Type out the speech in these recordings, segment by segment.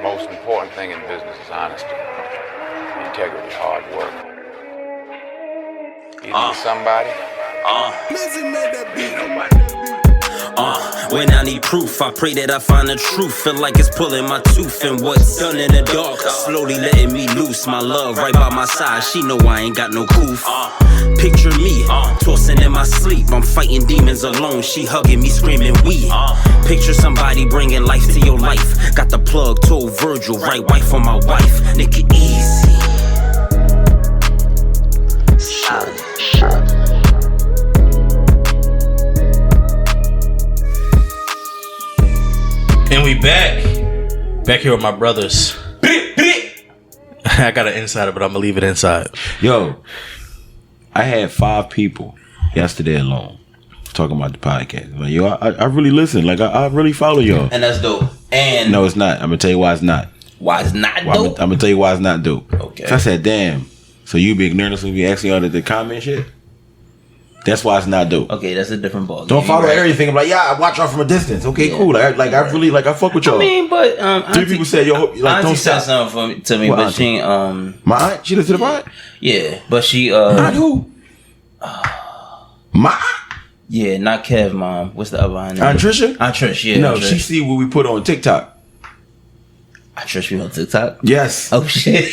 most important thing in business is honesty, integrity, hard work. You need somebody? When I need proof, I pray that I find the truth. Feel like it's pulling my tooth, and what's done in the dark slowly letting me loose. My love right by my side, she know I ain't got no coof. Picture me, tossing in my sleep. I'm fighting demons alone, she hugging me, screaming we. Picture somebody bringing life to your life. Got the plug, told Virgil, right wife on my wife. Nick it easy. And we back here with my brothers. I got an insider, but I'm gonna leave it inside. Yo, I had 5 people yesterday alone talking about the podcast. Like, yo, I really listen. Like, I really follow y'all. And that's dope. And no, it's not. I'm gonna tell you why it's not. Why it's not dope? I'm gonna tell you why it's not dope. Okay. So I said, damn. So you be ignorantously be asking y'all to comment shit? That's why it's not dope. Okay, that's a different ball. Don't follow everything. I'm like, yeah, I watch y'all from a distance. Okay, cool. Like, I really I fuck with y'all. I mean, but 3 people said, yo, like, don't said stop. something to me, What but auntie? she My aunt? She listened to the pod? yeah, but she Aunt who? My yeah, not Kev mom. What's the other aunt? Aunt Trisha? Aunt Trish, yeah. No, Aunt Trish. she see what we put on TikTok. Aunt Trish be on TikTok? Yes. Oh shit.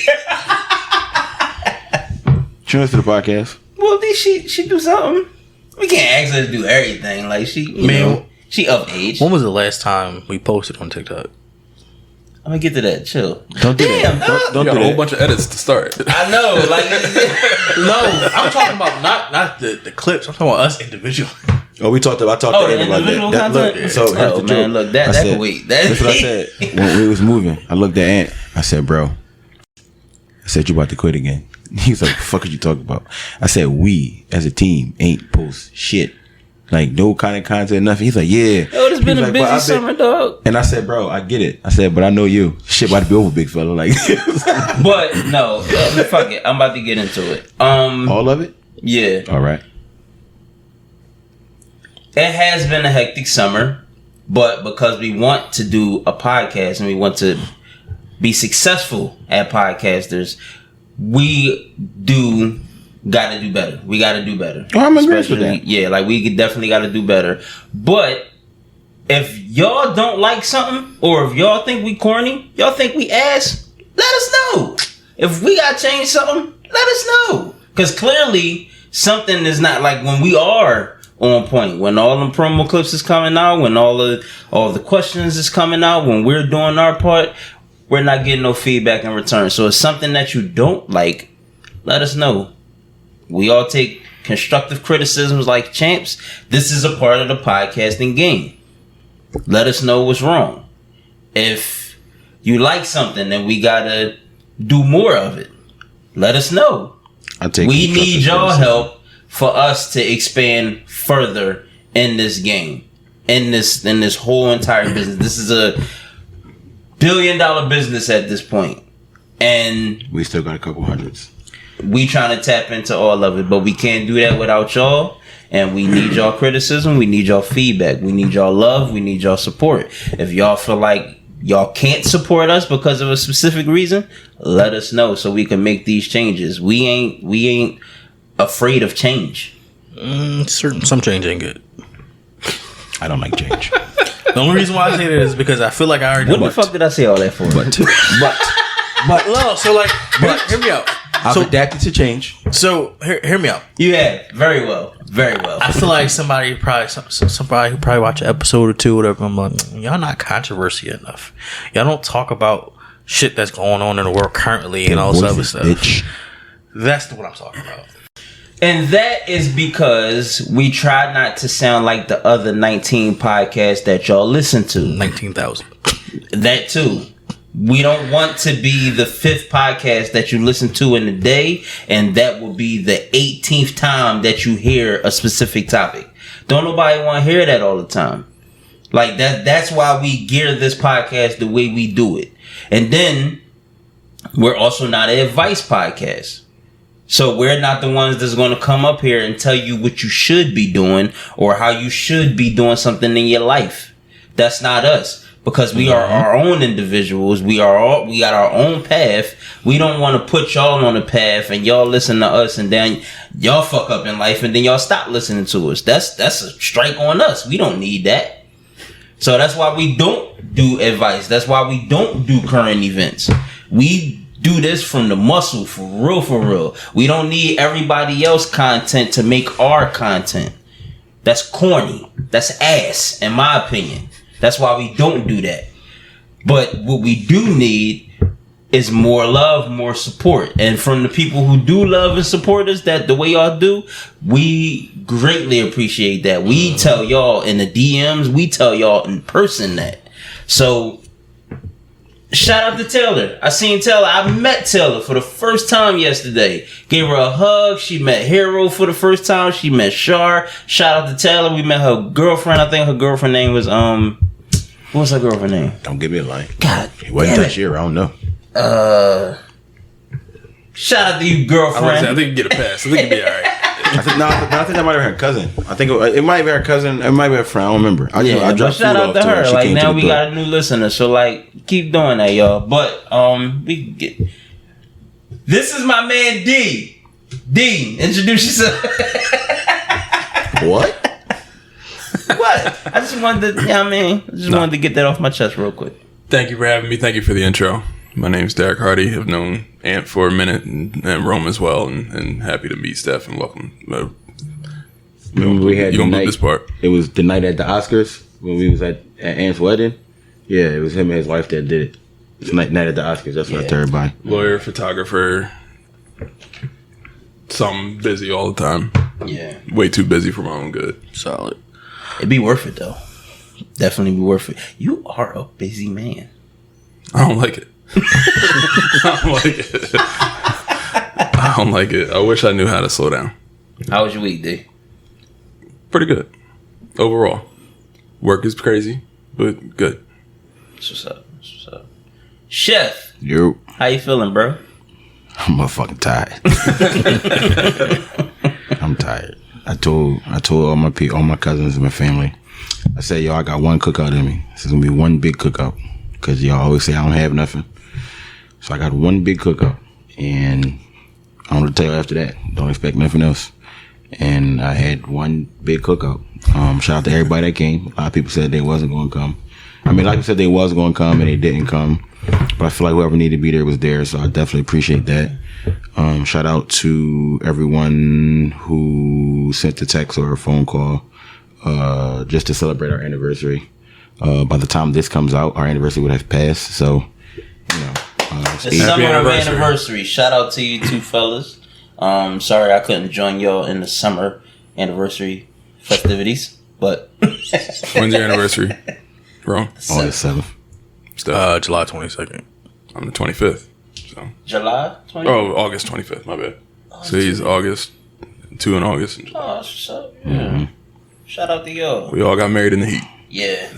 She listens to the podcast. Well, then she do something. We can't ask her to do everything. Like she, you know, she of age. When was the last time we posted on TikTok? I'm gonna get to that. Chill. Don't do Damn, that. dog. Don't You do got a whole that. bunch of edits to start. I know. Like No, I'm talking about not the clips. I'm talking about us individually. Oh, I talked the to Aaron about individual that. content. Look, so here's Oh the man, joke. look that I that said- can wait. That's what I said when we was moving. I looked at Ant. I said, bro. I said, you about to quit again. He was like, the fuck are you talking about? I said, we as a team ain't post shit. Like, no kind of content, nothing. He's like, yeah. Yo, it's been He's a like, "But I busy bet-" summer, dog. And I said, bro, I get it. I said, but I know you. Shit about to be over, big fella. Like, But no, fuck it. I'm about to get into it. all of it? Yeah, All right. it has been a hectic summer, but because we want to do a podcast and we want to be successful at podcasters, we got to do better. We got to do better. Oh, I'm agreeing with Especially- that. Yeah, like we definitely got to do better. But if y'all don't like something, or if y'all think we corny, y'all think we ass, let us know. If we got to change something, let us know. Because clearly something is not like when we are on point, when all them promo clips is coming out, when all the questions is coming out, when we're doing our part, we're not getting no feedback in return. So it's something that you don't like, let us know. We all take constructive criticisms like champs. This is a part of the podcasting game. Let us know what's wrong. If you like something and we gotta do more of it, let us know. We need y'all help for us to expand further in this game, in this whole entire business. This is a $1 billion business at this point, and We still got a couple hundreds. we trying to tap into all of it, but we can't do that without y'all. And we need y'all criticism. We need y'all feedback. We need y'all love. We need y'all support. If y'all feel like y'all can't support us because of a specific reason, let us know so we can make these changes. We ain't afraid of change. Some change ain't good. I don't like change. The only reason why I say that is because I feel like I already. What the fuck did I say all that for? But No, so like, hear me out. I've adapted to change. So hear me out. You have very well, very well. I feel like somebody who probably watch an episode or two, or whatever. I'm like, y'all not controversy enough. Y'all don't talk about shit that's going on in the world currently and all this other stuff. Bitch. That's what I'm talking about. And that is because we try not to sound like the other 19 podcasts that y'all listen to. 19,000. That too. We don't want to be the 5th podcast that you listen to in a day, and that will be the 18th time that you hear a specific topic. Don't nobody want to hear that all the time. Like that's why we gear this podcast the way we do it. And then we're also not an advice podcast. So we're not the ones that's going to come up here and tell you what you should be doing or how you should be doing something in your life. That's not us. because we are our own individuals. We got our own path. We don't want to put y'all on the path and y'all listen to us and then y'all fuck up in life and then y'all stop listening to us. That's a strike on us. We don't need that. So that's why we don't do advice. That's why we don't do current events. We do this from the muscle, for real. We don't need everybody else content to make our content. That's corny. That's ass, in my opinion. That's why we don't do that. But what we do need is more love, more support. And from the people who do love and support us, that the way y'all do, we greatly appreciate that. We tell y'all in the DMs, we tell y'all in person that. So shout out to Taylor. I seen Taylor. I met Taylor for the first time yesterday. Gave her a hug. She met Hero for the first time. She met Shar. Shout out to Taylor. We met her girlfriend. I think her girlfriend name was what was her girlfriend name? Don't give me a line. God, it wasn't that year. I don't know. Shout out to you, girlfriend. I think you get a pass. I think you'd be all right. I think that might have been her cousin. I think it might be her cousin. It might be her friend. I don't remember. I but shout out to her. Like now we got a new listener, so like keep doing that, y'all. But we get. This is my man D. D, introduce yourself. What? What? I just wanted to. Wanted to get that off my chest real quick. Thank you for having me. Thank you for the intro. My name's Derek Hardy. I've known Ant for a minute and Rome as well, and happy to meet Steph and welcome. Remember we had you gonna move this part? It was the night at the Oscars when we was at Ant's wedding. Yeah, it was him and his wife that did it. It's night at the Oscars. That's what I tell everybody. Lawyer, photographer, something busy all the time. Yeah, way too busy for my own good. Solid. It'd be worth it though. Definitely be worth it. You are a busy man. I don't like it. I don't like it. I don't like it. I wish I knew how to slow down. How was your week, D? Pretty good. Overall. Work is crazy, but good. That's what's up. Chef. Yo. How you feeling, bro? I'm motherfucking tired. I'm tired. I told all my cousins and my family. I said, yo, I got one cookout in me. This is gonna be one big cookout. Cause y'all always say I don't have nothing. So I got one big cookout. And I want to tell you after that, don't expect nothing else. And I had one big cookout. Shout out to everybody that came. A lot of people said they wasn't going to come. I mean, like I said, they was going to come and they didn't come. But I feel like whoever needed to be there was there. So I definitely appreciate that. Shout out to everyone who sent a text or a phone call just to celebrate our anniversary. By the time this comes out, our anniversary would have passed. So, you know. The summer of anniversary. Shout out to you two fellas. Sorry I couldn't join y'all in the summer anniversary festivities, but when's your anniversary? Wrong. August 7th. July 22nd. I'm the 25th. So July 25th? Oh, August 25th. My bad. So he's August, 2 in August. And oh, that's what's up. Yeah. Mm-hmm. Shout out to y'all. We all got married in the heat. Yeah.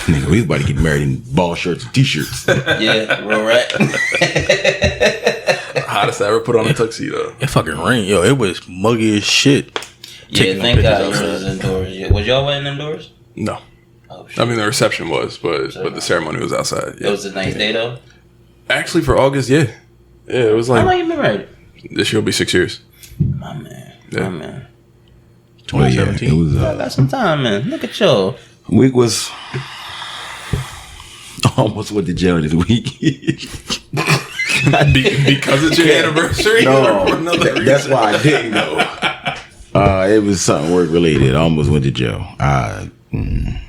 Nigga, we was about to get married in ball shirts and t-shirts. Yeah, real right. Hottest I ever put on a tuxedo. It fucking rained. Yo, it was muggy as shit. Yeah, thank God it was indoors. Was y'all wedding indoors? No. Oh, shit. I mean, the reception was, but the ceremony was outside. Yeah. It was a nice day, though? Actually, for August, yeah. Yeah, it was like... How long you been married? This year will be 6 years. My man. Yeah. My man. 2017. Yeah, it was, I got some time, man. Look at y'all. Week was almost went to jail this week. Because it's your anniversary? No, or for another reason? that's why I didn't go. It was something work related. I almost went to jail. Went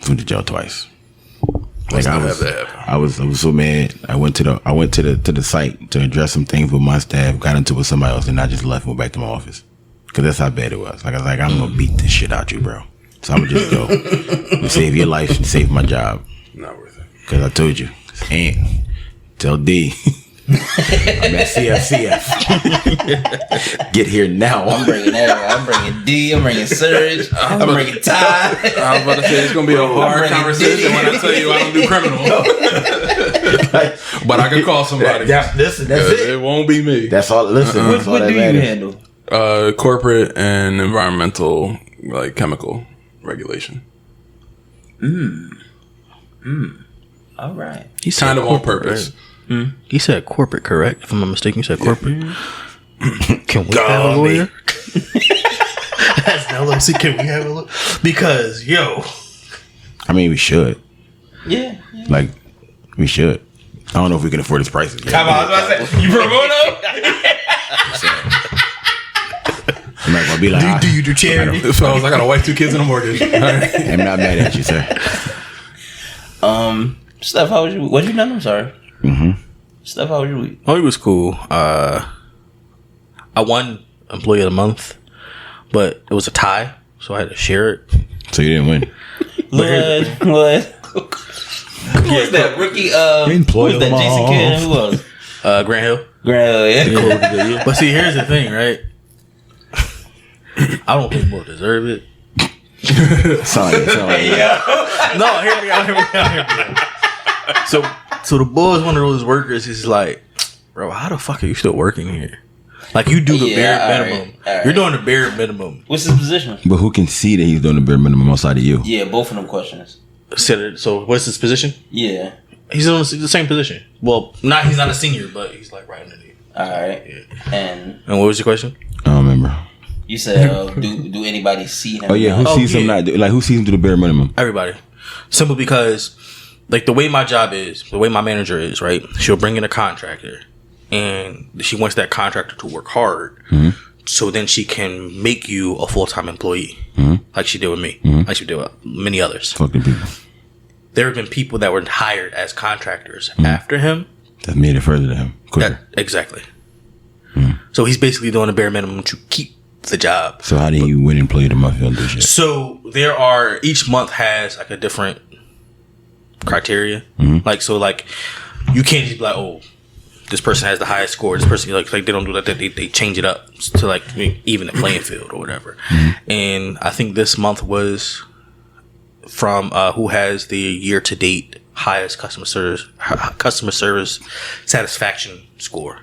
to jail twice. Like I was so mad. I went to the site to address some things with my staff. Got into it with somebody else, and I just left and went back to my office. Cause that's how bad it was. Like I was like, I'm gonna beat this shit out you, bro. So I'm gonna just go and save your life and save my job. Not worth it. Cause I told you, Ant, tell D, I'm at CFCF. Get here now. I'm bringing everyone. I'm bringing D. I'm bringing Serge. I'm bringing Ty. I was about to say it's gonna be a hard conversation when I tell you I don't do criminal. But I can call somebody. That's it. It won't be me. That's all. Listen, that's all What that do you matters. handle? Corporate and environmental, like chemical regulation. All right. He said Kind of on corporate, purpose. right? He said corporate, correct? If I'm not mistaken, you said corporate. Can we have a lawyer? As an LLC, can we have a lawyer? Because, yo. I mean, we should. Yeah. Like, we should. I don't know if we can afford his prices. Yet. Come on, I was about to say, you pro bono? I'm not gonna be like, Do you do charity? Fellas, I got a wife, 2 kids, and a mortgage. All right. I'm not mad at you, sir. Steph, how was you? What you done? I'm sorry. Steph, how was your week? Oh, it was cool. I won Employee of the Month, but it was a tie, so I had to share it. So you didn't win. What? Who was that? Rookie? Who was that? Jason Kidd? Who was? Grant Hill. Grant Hill, yeah. But see, here's the thing, right? I don't think Mo deserve it. Sorry. No, hear me out. So the boy is one of those workers. He's like, bro, how the fuck are you still working here? Like, you do the bare minimum. Right. You're doing the bare minimum. What's his position? But who can see that he's doing the bare minimum outside of you? Yeah, both of them questions. So what's his position? Yeah. He's on the same position. Well, he's not a senior, but he's like right underneath. All right. Yeah. And what was your question? I don't remember. you said, do anybody see him? Oh yeah, who sees him not do, like who sees him do the bare minimum? Everybody. Simple because, like, the way my job is, the way my manager is, right? She'll bring in a contractor, and she wants that contractor to work hard, so then she can make you a full-time employee, like she did with me, like she did with many others. Fucking people. There have been people that were hired as contractors after him. That made it further to him. Quicker. Exactly. So he's basically doing the bare minimum to keep the job. So how do you win Employee of the Month? You don't do shit. So there are, each month has like a different criteria. Like, so like, you can't just be like, oh, this person has the highest score. This person, like they don't do that. They change it up to like even the playing field or whatever. And I think this month was from who has the year to date highest customer service satisfaction score.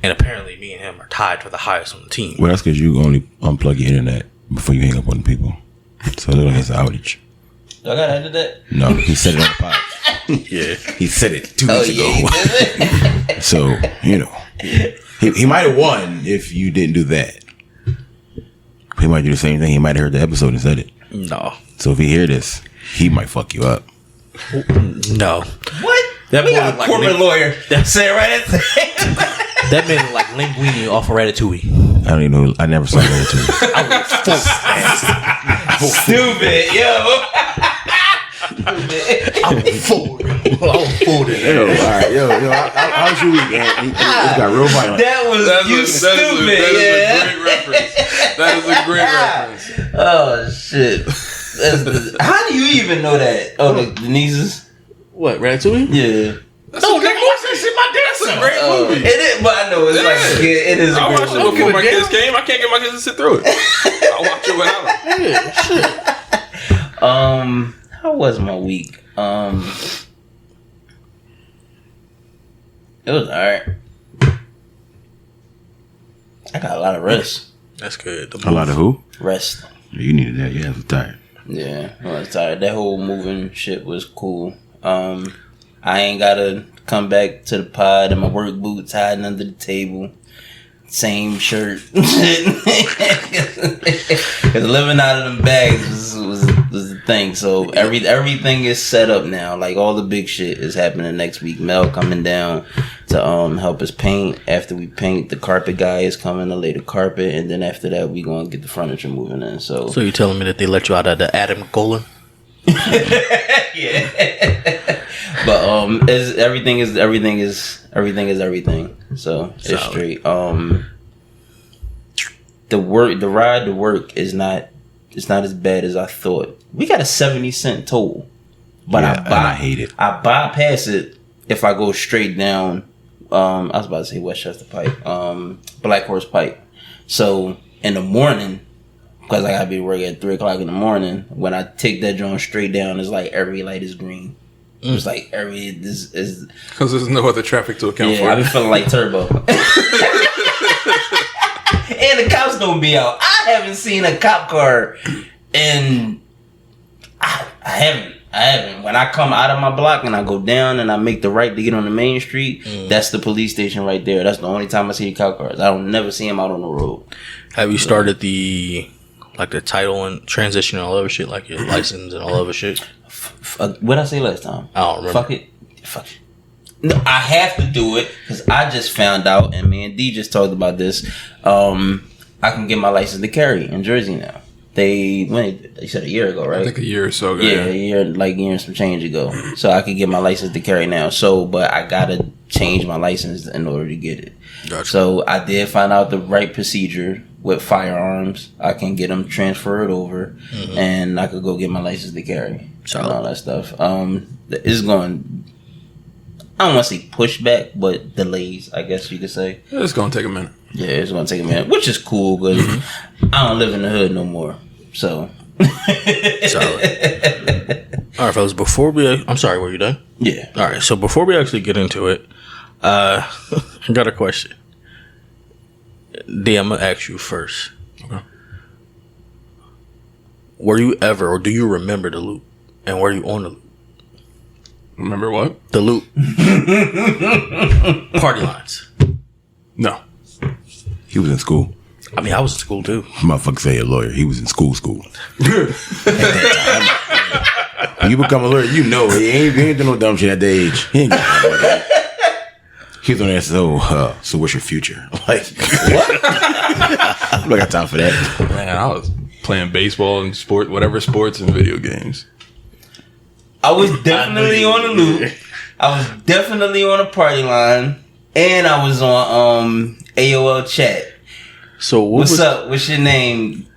And apparently me and him are tied for the highest on the team. Well, that's because you only unplug your internet before you hang up on the people. So it looks like it's an outage. Do I gotta edit that? No, he said it on the pod. Yeah. He said it 2 Oh weeks yeah, ago. he did it. So, you know, he might have won if you didn't do that. He might do the same thing. He might have heard the episode and said it. No. So if he hear this, he might fuck you up. No. What? That We boy got a like corporate lawyer. Say it right at the That man look like Linguini off of Ratatouille. I don't even know. I never saw that too. Stupid, yo. I'm folded. Yo, all right, yo, how's your week, man? It got real violent. That was stupid. That is a great reference. Oh shit. How do you even know that? Oh, the nieces. What, Ratatouille? Yeah. No, nigga, what's that shit? My dance That's a great movie. It is, but I know it's like it is. I a watched it great before movie. my kids came. I can't get my kids to sit through it. I'll watch it without them. How was my week? It was alright. I got a lot of rest. That's good. A lot of who? Rest. You needed that. Yeah, I was tired. Yeah, I was tired. That whole moving shit was cool. I ain't gotta come back to the pod in my work boots hiding under the table. Same shirt. Cause living out of them bags was the thing. So everything is set up now. Like all the big shit is happening next week. Mel coming down to help us paint. After we paint, the carpet guy is coming to lay the carpet, and then after that we gonna get the furniture moving in. So you're telling me that they let you out of the Adam Golan? yeah. But everything is everything. So it's straight. The ride to work is not as bad as I thought. We got a 70-cent toll, but I hate it. I bypass it if I go straight down. I was about to say Westchester Pike, Black Horse Pike. So in the morning, because I gotta be working at 3:00 in the morning, when I take that joint straight down, it's like every light is green. It's like this is Because there's no other traffic to account for. I be feeling like Turbo. And the cops don't be out. I haven't seen a cop car, and I haven't. I haven't. When I come out of my block and I go down and I make the right to get on the main street, that's the police station right there. That's the only time I see the cop cars. I don't never see them out on the road. Have you started the title and transition and all other shit, like your license and all other shit? What I say last time? I don't remember. Fuck it. No, I have to do it because I just found out, and me and D just talked about this. I can get my license to carry in Jersey now. They said a year ago, right? I think a year or so ago. Yeah, a year and some change ago. So I could get my license to carry now. So, but I gotta change my license in order to get it. Gotcha. So I did find out the right procedure with firearms. I can get them transferred over, and I could go get my license to carry and all that stuff. It's going. I don't want to say pushback, but delays, I guess you could say. It's gonna take a minute. Yeah, it's gonna take a minute, which is cool because I don't live in the hood no more. So, solid. All right, fellas. I'm sorry. Were you done? Yeah. All right. So before we actually get into it, I got a question. D, I'm gonna ask you first. Okay. Were you ever, or do you remember the loop, and were you on the loop? Remember what? The loop. Party lines. No. He was in school. I mean, I was in school too. Motherfucker say a lawyer. He was in school. When you become a lawyer, you know he ain't doing no dumb shit at that age. He ain't that. He was on there, so what's your future? I'm like, what? I don't got time for that. Man, I was playing baseball and whatever sports and video games. I was definitely on the loop. I was definitely on a party line, and I was on AOL chat. So what's up? What's your name?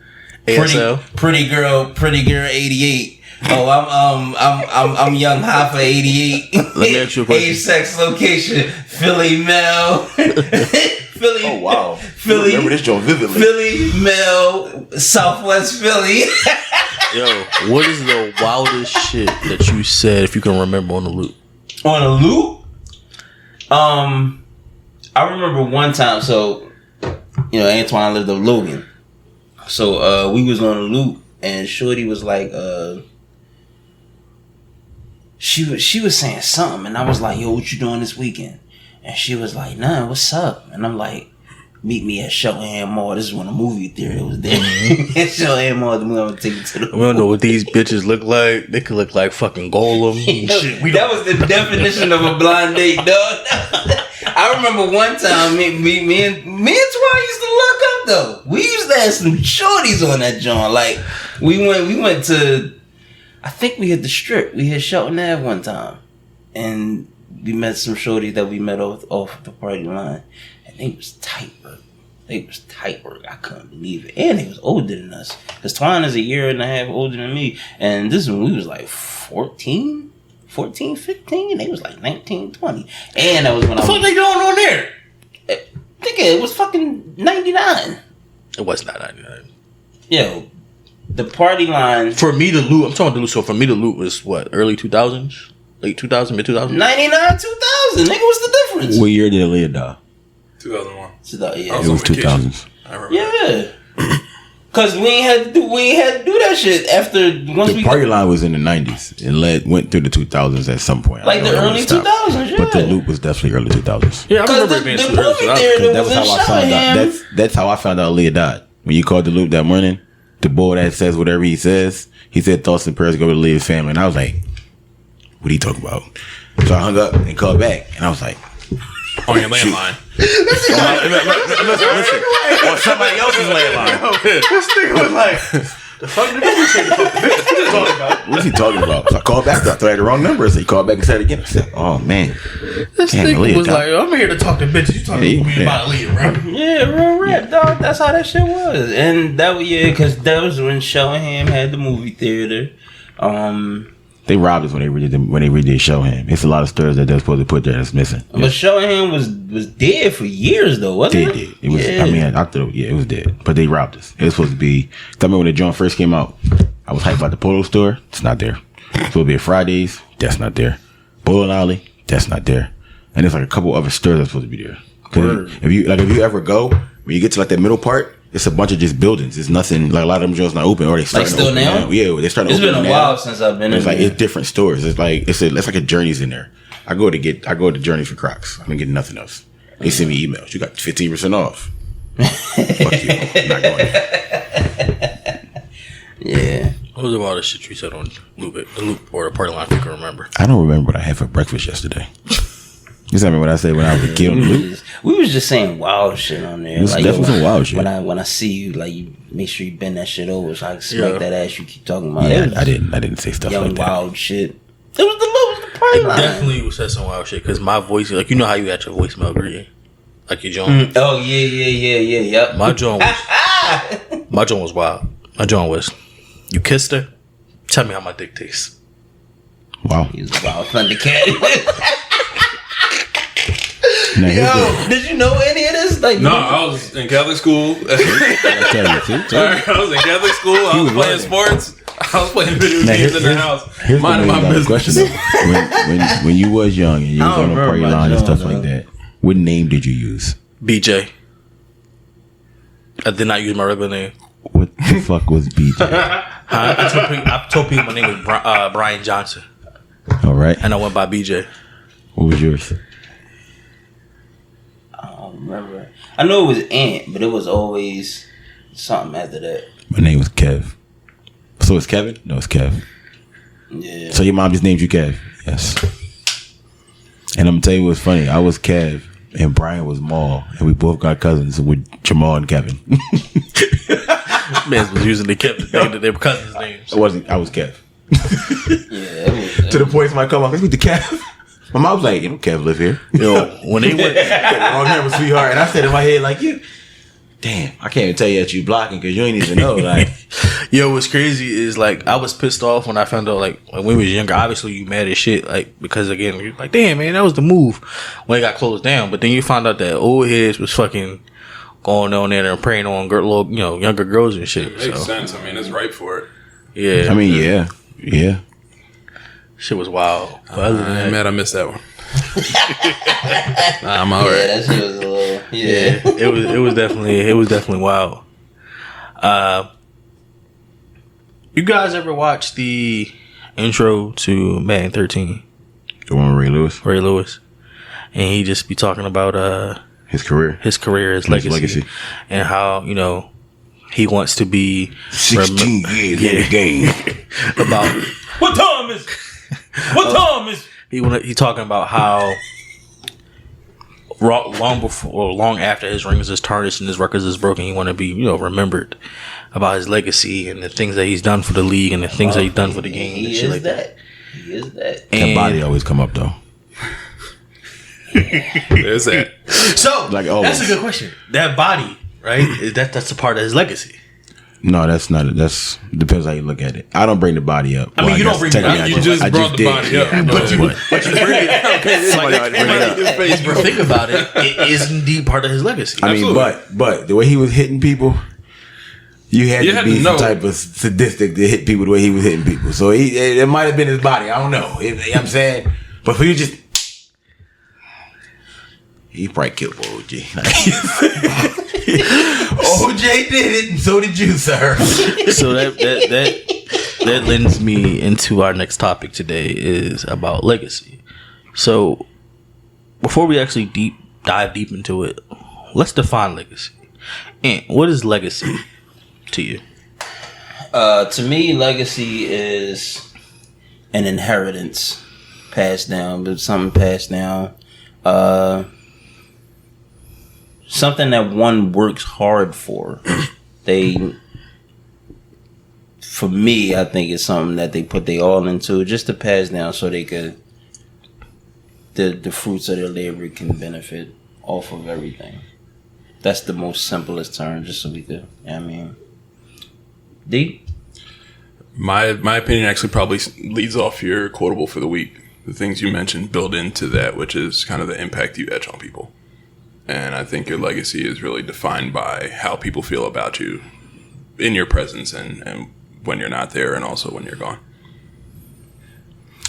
ASL? Pretty girl 88. Oh, I'm young Hoffa 88. Let me ask you a question. Age, sex, location, Philly male. Philly. Oh wow, Philly. Remember this joint vividly. Philly male, Southwest Philly. Yo, what is the wildest shit that you said, if you can remember, on the loop? On a loop? I remember one time, so, Antoine lived in Logan. So, we was on a loop, and Shorty was like, she was saying something, and I was like, yo, what you doing this weekend? And she was like, nah, what's up? And I'm like, meet me at Shelton Mall. This is when the movie theater was there. At Shelton Mall, I'm gonna take you to the. We don't know what these bitches look like. They could look like fucking Golem. Shit, that was the definition of a blind date, dog. I remember one time me and Twan used to look up though. We used to have some shorties on that joint. Like we went to, I think we hit the Strip. We hit Shelton Ave one time, and we met some shorties that we met off the party line. They was tight work. I couldn't believe it. And they was older than us. Because Twine is a year and a half older than me. And this one, we was like 14, 15. They was like 19, 20. And that was when What the fuck they doing on there? Nigga, it was fucking 99. It was not 99. Yo, the party line. For me to loot, I'm talking about the loot. So for me to loot was what? Early 2000s? Late 2000s? Mid 2000s? 99, 2000. Nigga, what's the difference? What year did Aaliyah die? 2001. Yeah. It was 2000s. I remember. Yeah. Cause we ain't had to do that shit after once The we party line was in the 90s. It went through the 2000s at some point. like the early 2000s, yeah. But the loop was definitely early 2000s. Yeah, I remember the, it being the super early. movie So theater That was was in how I found out. Shottingham. That's how I found out Aaliyah died. When you called the loop that morning, the boy that says whatever he says, he said thoughts and prayers go to Aaliyah's family, and I was like, "What are you talking about?" So I hung up and called back, and I was like, On your landline. listen, on somebody else's landline. This nigga was like, the fuck did you talking about? What's he talking about? So I called back. I thought I had the wrong number. So he called back and said it again. I said, "Oh man, This damn, nigga Aaliyah was died." like, I'm here to talk to bitches. You talking to me about Aaliyah, right? Yeah, real rap, dog. That's how that shit was. And that was, because that was when Shottingham had the movie theater. They robbed us when they redid Showham. It's a lot of stores that they're supposed to put there that's missing. But Shottingham was dead for years, though, wasn't it? It was. Yeah. I mean, I thought, it was dead. But they robbed us. It was supposed to be. I remember when the joint first came out. I was hyped about the Polo store. It's not there. It's supposed to be at Fridays. That's not there. Bowling Alley. That's not there. And there's like a couple other stores that's supposed to be there. If you ever go, when you get to like that middle part, it's a bunch of just buildings. It's nothing like a lot of them joints not open or they starting still to open now? Yeah, they're starting. It's to open been a while since I've been in It's like there. it's different stores. It's like it's like a Journeys in there. I go to Journeys for Crocs. I don't get nothing else. They send me emails. You got 15% off. Fuck you. I'm not going there. Yeah. What was all the shit you said on the loop or the party line? If you can remember. I don't remember what I had for breakfast yesterday. You saw me what I said when I was a kid on the loop? We was just saying wild shit on there. It was definitely some wild shit. When I see you, like, you make sure you bend that shit over so I can smack that ass you keep talking about. Yeah, It was I didn't say stuff young like that. wild shit. It was the party line. Definitely was said some wild shit because my voice, like you know how you got your voicemail greeting, like your joint. Oh yeah. Yep. My joint was wild. My joint was, you kissed her. Tell me how my dick tastes. Wow. He was a wild Thundercat. Now, here's Yo, did you know any of this? Like, No, I was in Catholic school. I tell you, see? I was in Catholic school. I was playing sports. I was playing video Now, games in the house. Here's the Minding my $1 million business. question though. When you was young and you was I don't on the party remember line and my stuff joint, like that, what name did you use? BJ. I did not use my regular name. What the fuck was BJ? I told people my name was Brian Johnson, All right. and I went by BJ. What was yours? I don't remember. I know it was Ant, but it was always something after that. My name was Kev. So it's Kevin? No, it's Kev. Yeah. So your mom just named you Kev? Yes. And I'm gonna tell you what's funny. I was Kev and Brian was Maul, and we both got cousins with Jamal and Kevin. Man was using their cousins' names. I was Kev. Yeah, it was. To the point somebody come up, let's meet the Kev. My mom was like, you know, Kev live here. Yo, when they went, Wrong hammer, sweetheart. And I said in my head, like, you, damn, I can't even tell you that you blocking because you ain't even know. Like, yo, what's crazy is like I was pissed off when I found out like when we was younger. Obviously, you mad as shit, like because again, you're like, damn man, that was the move when it got closed down. But then you found out that old heads was fucking going on there and preying on little, younger girls and shit. It makes So, sense. I mean, it's right for it. yeah, I mean, yeah. shit was wild. But other than that, Man, I missed that one. I'm all Yeah, right. that shit was a little. yeah, it was definitely wild. You guys ever watch the intro to Madden 13? The one with Ray Lewis, And he just be talking about his career. his legacy, and how he wants to be 16 years in the game. about What time is? What time is? he talking about how long before or long after his rings is tarnished and his records is broken, he want to be remembered about his legacy and the things that he's done for the league and the things that he's done for the game and He shit is like that. He is that. That And body always come up though. There's that. so Like always. that's a good question. That body, right? That's a part of his legacy. No, that's not it. That's depends how you look at it. I don't bring the body up. I mean, you guess don't bring the technically body You up. just I brought the did, body up. yeah. But you bring it. It's like, I bring it up. His face, bro. Think about it. It is indeed part of his legacy. I mean, Absolutely. but the way he was hitting people, you had You to had be to some know. type of sadistic to hit people the way he was hitting people. So it might have been his body. I don't know. You know what I'm saying? But for you just, he probably killed OJ. OJ did it, and so did you, sir. So that lends me into our next topic today is about legacy. So before we actually dive deep into it, let's define legacy. And what is legacy to you? To me, legacy is an inheritance passed down, but something passed down. Something that one works hard for. For me, I think it's something that they put their all into just to pass down so they could, the fruits of their labor can benefit off of everything. That's the most simplest term, just so we could, deep. My opinion actually probably leads off your quotable for the week. The things you mentioned build into that, which is kind of the impact you edge on people. And I think your legacy is really defined by how people feel about you in your presence and when you're not there and also when you're gone.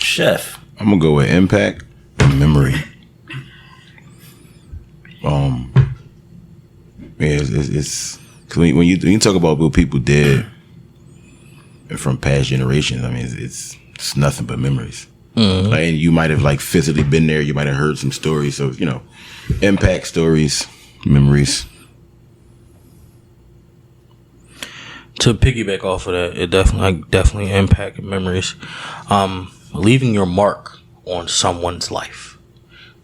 Chef. I'm gonna go with impact and memory. Yeah, it's because Because when you talk about what people did from past generations, I mean, it's nothing but memories. Like, and you might have like physically been there. You might have heard some stories. So, you know, impact stories, memories. To piggyback off of that, it definitely impact memories. Leaving your mark on someone's life,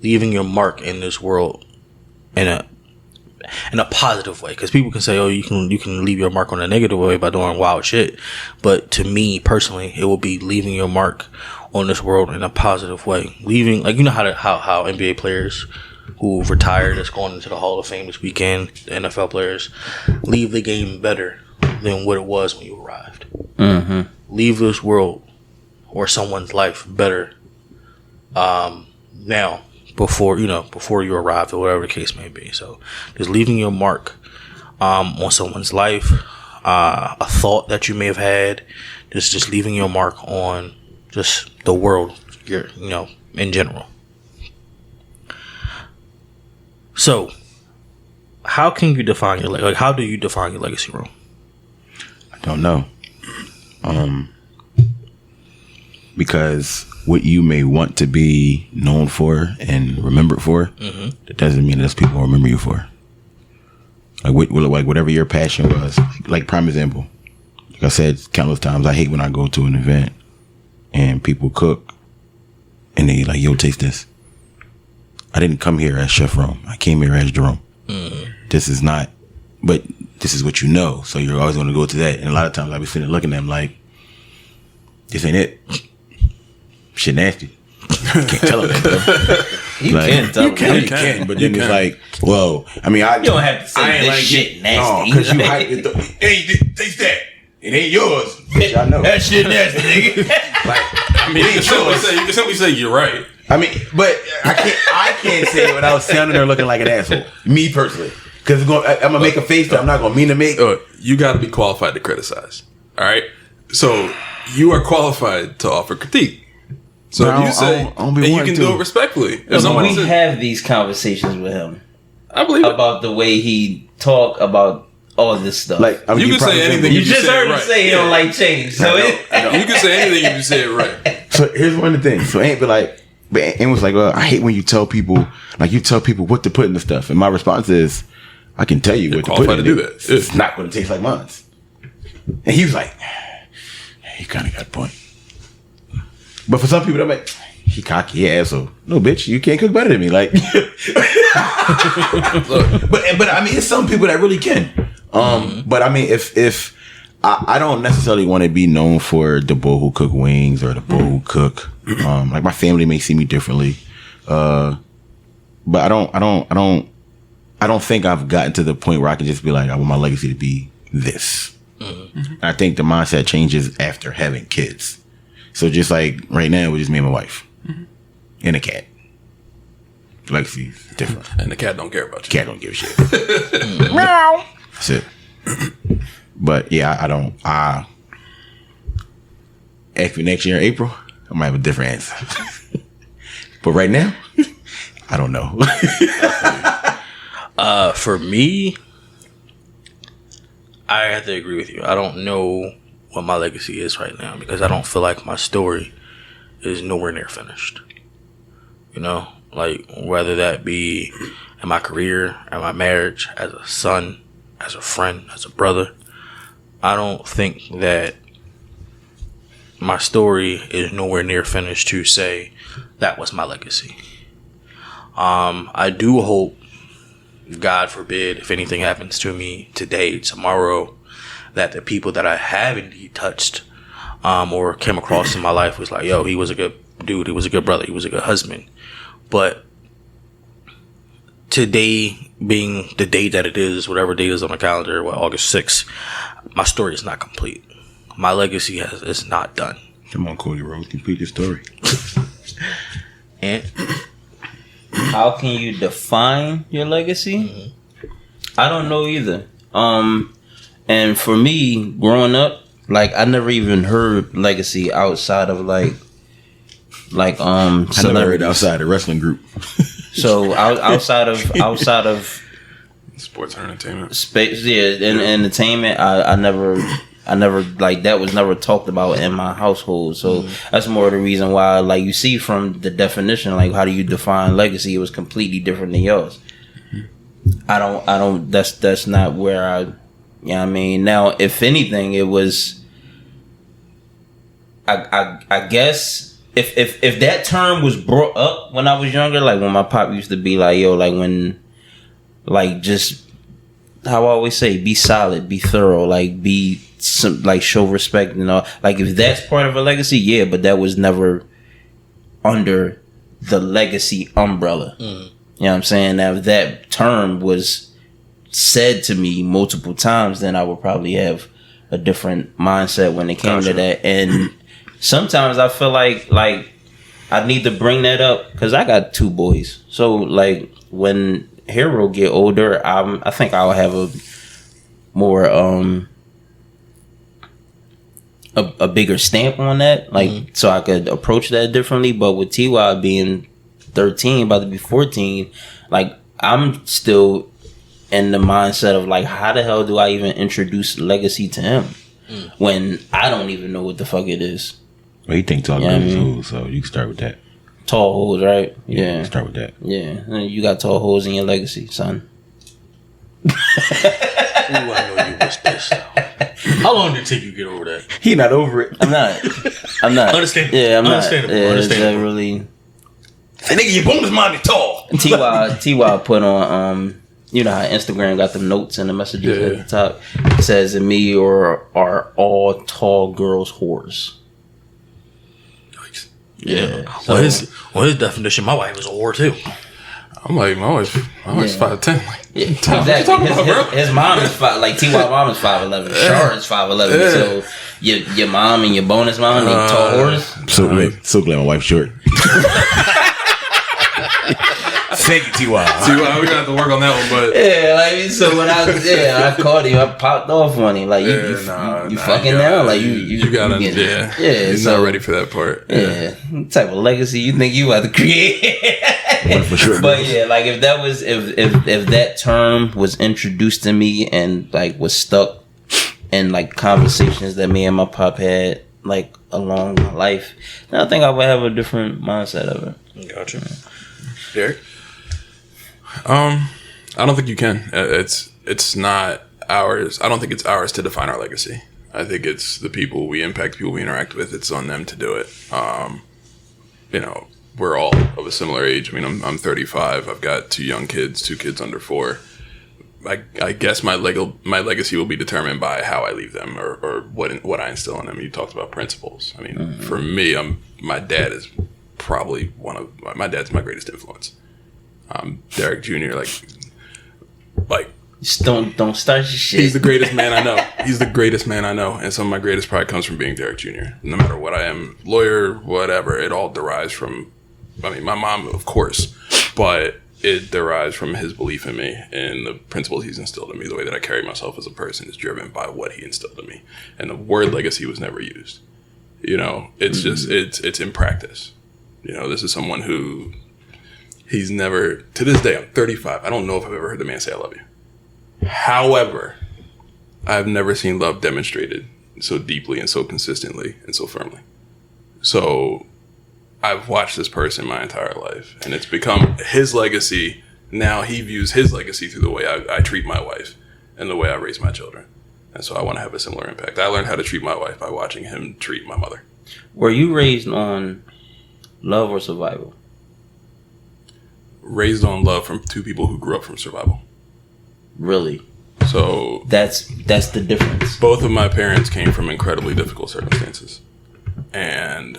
leaving your mark in this world in a positive way. Because people can say, "Oh, you can leave your mark on a negative way by doing wild shit," but to me personally, it will be leaving your mark on this world in a positive way. Leaving, like, you know how NBA players who retired that's going into the Hall of Fame this weekend, the NFL players, leave the game better than what it was when you arrived. Leave this world or someone's life better now before you arrived, or whatever the case may be. So just leaving your mark on someone's life, a thought that you may have had, just leaving your mark on just the world, in general. So how can you define your how do you define your legacy, Ron? I don't know. Because what you may want to be known for and remembered for, that doesn't mean that's people will remember you for. Like whatever your passion was. Like prime example, like I said countless times, I hate when I go to an event and people cook and they like, yo, taste this. I didn't come here as Chef Rome. I came here as Jerome. This is not, but this is what you know. So you're always going to go to that. And a lot of times I'll be sitting there looking at them like, this ain't it. Shit nasty. You can't tell them that, though. You can tell them. You can, but then it's like, whoa. I mean, You don't have to say this shit nasty. No, because you hype it. Hey, taste that. It ain't yours. Bitch, I know. That shit nasty, nigga. I mean, you can simply say you're right. I mean, but I can't say it without sounding or looking like an asshole. Me personally. Because I'm going to make a face that I'm not going to mean to make. You got to be qualified to criticize. All right? So you are qualified to offer critique. So if you say, and you can do it respectfully. If somebody says, have these conversations with him I believe it. about the way he talk about all this stuff. Like, I mean, You can say anything. you if just say heard it him right. say he don't like change. So You can say anything if you say it right. So here's one of the things. So Ant be like, but Ant was like, well, I hate when you tell people what to put in the stuff. And my response is, I can tell you what to put in qualified it. to do that. It's not going to taste like mine. And he was like, he kind of got a point. But for some people, they're like, he cocky, he asshole. No, bitch, you can't cook better than me. Like, but I mean, it's some people that really can. But I mean, if I don't necessarily want to be known for the bull who cook wings or the bull who cook. Like my family may see me differently, but I don't think I've gotten to the point where I can just be like, I want my legacy to be this. I think the mindset changes after having kids. So just like right now, we're just me and my wife and a cat. Legacy is different. And the cat don't care about you. Cat don't give a shit. Meow. That's it. But yeah, I don't. After next year in April, I might have a different answer. But right now, I don't know. For me, I have to agree with you. I don't know what my legacy is right now because I don't feel like my story is nowhere near finished. You know, like whether that be in my career, in my marriage, as a son, as a friend, as a brother, I don't think that my story is nowhere near finished to say that was my legacy. I do hope, God forbid, if anything happens to me today, tomorrow, that the people that I have indeed touched or came across in my life was like, yo, he was a good dude, he was a good brother, he was a good husband. But today being the day that it is, whatever date is on the calendar, August 6th, my story is not complete. My legacy is not done. Come on, Cody Rose, complete your story. And how can you define your legacy? I don't know either. And for me, growing up, like I never even heard legacy outside of like I never heard outside the wrestling group. So outside of Sports and entertainment. Space, yeah, and entertainment. I never like that was never talked about in my household. So that's more the reason why, like, you see from the definition, like, how do you define legacy? It was completely different than yours. I don't. That's not where I. You know what I mean? Now, if anything, it was. I guess if that term was brought up when I was younger, like when my pop used to be like, yo, like when, like, just how I always say, be solid, be thorough, like be some, like, show respect and all. Like, if that's part of a legacy, yeah, but that was never under the legacy umbrella. You know what I'm saying? Now, if that term was said to me multiple times, then I would probably have a different mindset when it came to that. And sometimes I feel like I need to bring that up because I got 2 boys. So, like, when Hero get older, I think I'll have a more a bigger stamp on that, like, so I could approach that differently. But with TY being 13, about to be 14, like, I'm still in the mindset of, like, how the hell do I even introduce legacy to him when I don't even know what the fuck it is? Well, you think tall girls hoes, so you can start with that. Tall hoes, right? Yeah. Start with that. Yeah. You got tall hoes in your legacy, son. Ooh, I know you was pissed out. How long did it take you to get over that? He not over it. I'm not. Understandable. Yeah, I'm Understandable. not. Yeah, Understandable. that really. Hey, nigga, your bonus mind is tall. Ty put on you know how Instagram got the notes and the messages at the top. It says, "And me or are all tall girls whores." Yeah. Well, his definition, my wife was a whore too. I'm like, my wife's 5'10". Like, Yeah, what you talking exactly. about, bro? His mom is like Ty mom is 5'11". Char is 5'11". So your mom and your bonus mom, they tall whores. So glad my wife's short. Thank you, T.Y. See, well, we got to work on that one, but Yeah, like, so when I called him, I popped off on him. Like, you fucking now? Like, you gotta, he's so, not ready for that part. Yeah, what type of legacy you think you have to create? For sure. But yeah, like, if that was if that term was introduced to me and, like, was stuck in, like, conversations that me and my pop had, like, along my life, then I think I would have a different mindset of it. Gotcha. Derek? I don't think you can. It's not ours. I don't think it's ours to define our legacy. I think it's the people we impact, people we interact with. It's on them to do it. You know, we're all of a similar age. I mean, I'm 35. I've got 2 young kids, 2 kids under 4. I guess my legacy will be determined by how I leave them or what I instill in them. You talked about principles. I mean, for me, my dad is probably my dad's my greatest influence. Derek Jr. like Just don't start your shit. he's the greatest man I know. He's the greatest man I know, and some of my greatest pride comes from being Derek Jr. No matter what I am, lawyer, whatever, it all derives from. I mean, my mom, of course, but it derives from his belief in me and the principles he's instilled in me. The way that I carry myself as a person is driven by what he instilled in me, and the word legacy was never used. You know, it's just it's in practice. You know, this is someone who he's never, to this day, I'm 35. I don't know if I've ever heard the man say I love you. However, I've never seen love demonstrated so deeply and so consistently and so firmly. So I've watched this person my entire life, and it's become his legacy. Now he views his legacy through the way I treat my wife and the way I raise my children. And so I want to have a similar impact. I learned how to treat my wife by watching him treat my mother. Were you raised on love or survival? Raised on love from 2 people who grew up from survival. Really? So That's the difference. both of my parents came from incredibly difficult circumstances. And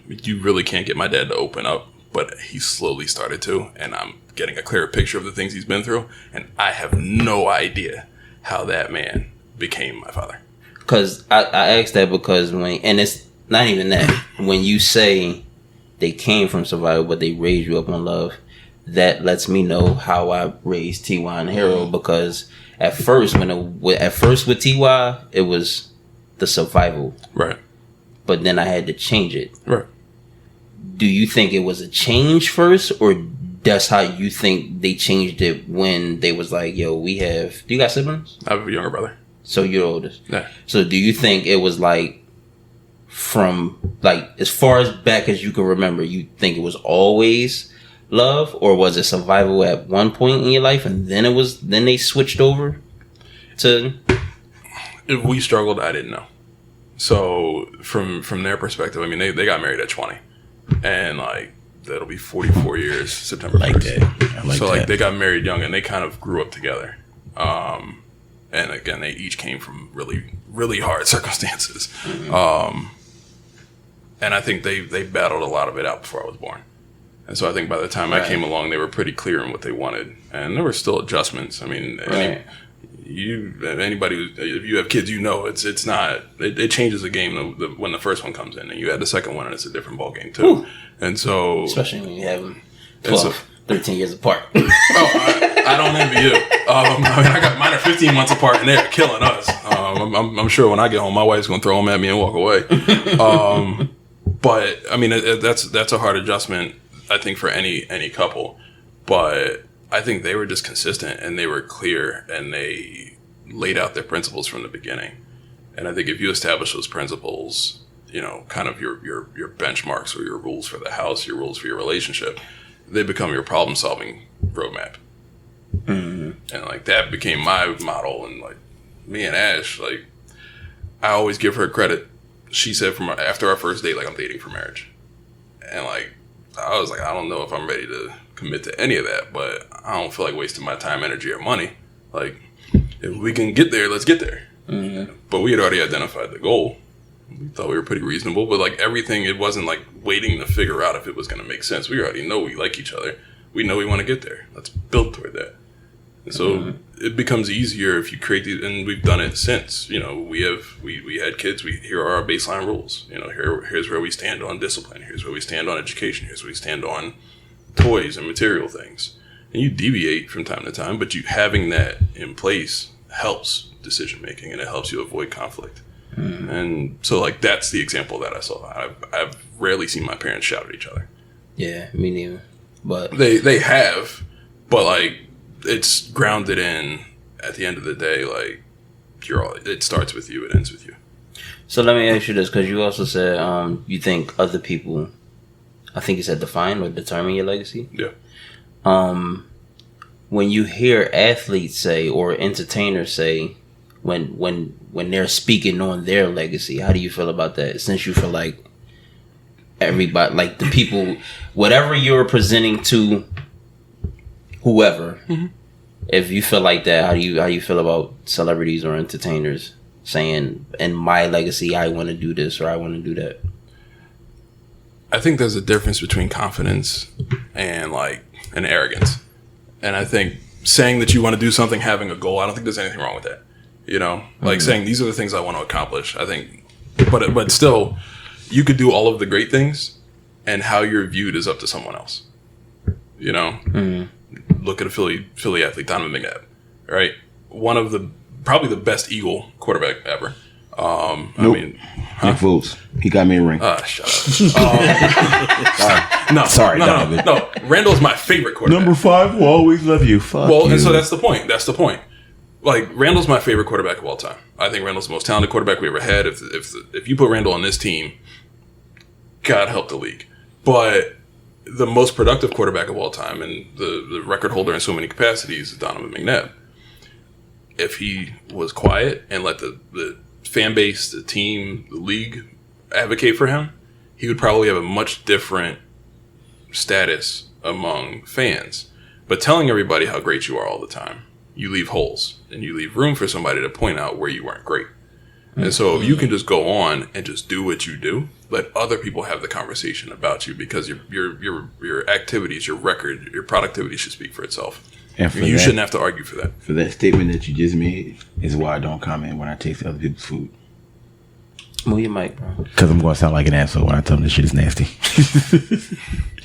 you really can't get my dad to open up, but he slowly started to. And I'm getting a clearer picture of the things he's been through. And I have no idea how that man became my father. Because I asked that because and it's not even that. When you say they came from survival, but they raised you up on love, that lets me know how I raised TY and Hero. Because at first with TY, it was the survival. Right. But then I had to change it. Right. Do you think it was a change first, or that's how you think they changed it when they was like, yo, we have... Do you got siblings? I have a younger brother. So you're oldest. Yeah. So do you think it was like from like as far as back as you can remember, you think it was always love, or was it survival at one point in your life and then they switched over to... If we struggled, I didn't know. So from their perspective, I mean, they got married at 20, and like that'll be 44 years September 1st. Like that. I like so that. like they got married young, and they kind of grew up together. And again, they each came from really, really hard circumstances. And I think they battled a lot of it out before I was born. And so I think by the time I came along, they were pretty clear in what they wanted. And there were still adjustments. I mean, anybody, if you have kids, you know, it's not, it changes the game when the first one comes in, and you add the second one, and it's a different ball game too. Ooh. And so, especially when you have them 12, 13 years apart. I don't envy you. I mean, I got mine are 15 months apart, and they're killing us. I'm sure when I get home, my wife's gonna throw them at me and walk away. But I mean, that's a hard adjustment, I think, for any couple. But I think they were just consistent, and they were clear, and they laid out their principles from the beginning. And I think if you establish those principles, you know, kind of your benchmarks or your rules for the house, your rules for your relationship, they become your problem solving roadmap. Mm-hmm. And like that became my model. And like me and Ash, like I always give her credit. She said from after our first date, like, I'm dating for marriage. And like I was like, I don't know if I'm ready to commit to any of that, but I don't feel like wasting my time, energy, or money. Like, if we can get there, let's get there. Mm-hmm. But we had already identified the goal. We thought we were pretty reasonable, but like everything, it wasn't like waiting to figure out if it was going to make sense. We already know we like each other. We know we want to get there. Let's build toward that. And so it becomes easier if you create these, and we've done it since. You know, we had kids. Here are our baseline rules. You know, here's where we stand on discipline. Here's where we stand on education. Here's where we stand on toys and material things. And you deviate from time to time, but you having that in place helps decision making, and it helps you avoid conflict. Mm-hmm. And so, like, that's the example that I saw. I've rarely seen my parents shout at each other. Yeah, me neither. But they have, but like it's grounded in. At the end of the day, like it starts with you, it ends with you. So let me ask you this, because you also said you think other people, I think you said define or determine your legacy. Yeah. When you hear athletes say or entertainers say, when they're speaking on their legacy, how do you feel about that? Since you feel like everybody, like the people, whatever you're presenting to whoever, mm-hmm. if you feel like that, how do you feel about celebrities or entertainers saying, in my legacy, I want to do this or I want to do that? I think there's a difference between confidence and arrogance. And I think saying that you want to do something, having a goal, I don't think there's anything wrong with that. You know, like saying these are the things I want to accomplish. I think, but still, you could do all of the great things, and how you're viewed is up to someone else. You know, look at a Philly athlete, Donovan McNabb, right? One of probably the best Eagle quarterback ever. Nope. I mean, Nick Foles. He got me a ring. Shut up. Sorry, no. Randall's my favorite quarterback. Number 5 will always love you. Fuck you. And so that's the point. Like, Randall's my favorite quarterback of all time. I think Randall's the most talented quarterback we ever had. If you put Randall on this team, God help the league. But the most productive quarterback of all time, and the record holder in so many capacities, is Donovan McNabb. If he was quiet and let the fan base, the team, the league advocate for him, he would probably have a much different status among fans. But telling everybody how great you are all the time, you leave holes, and you leave room for somebody to point out where you weren't great. And so if you can just go on and just do what you do, let other people have the conversation about you, because your activities, your record, your productivity should speak for itself. And you shouldn't have to argue for that. For that statement that you just made is why I don't comment when I taste other people's food. Move your mic, bro. Because I'm going to sound like an asshole when I tell them this shit is nasty.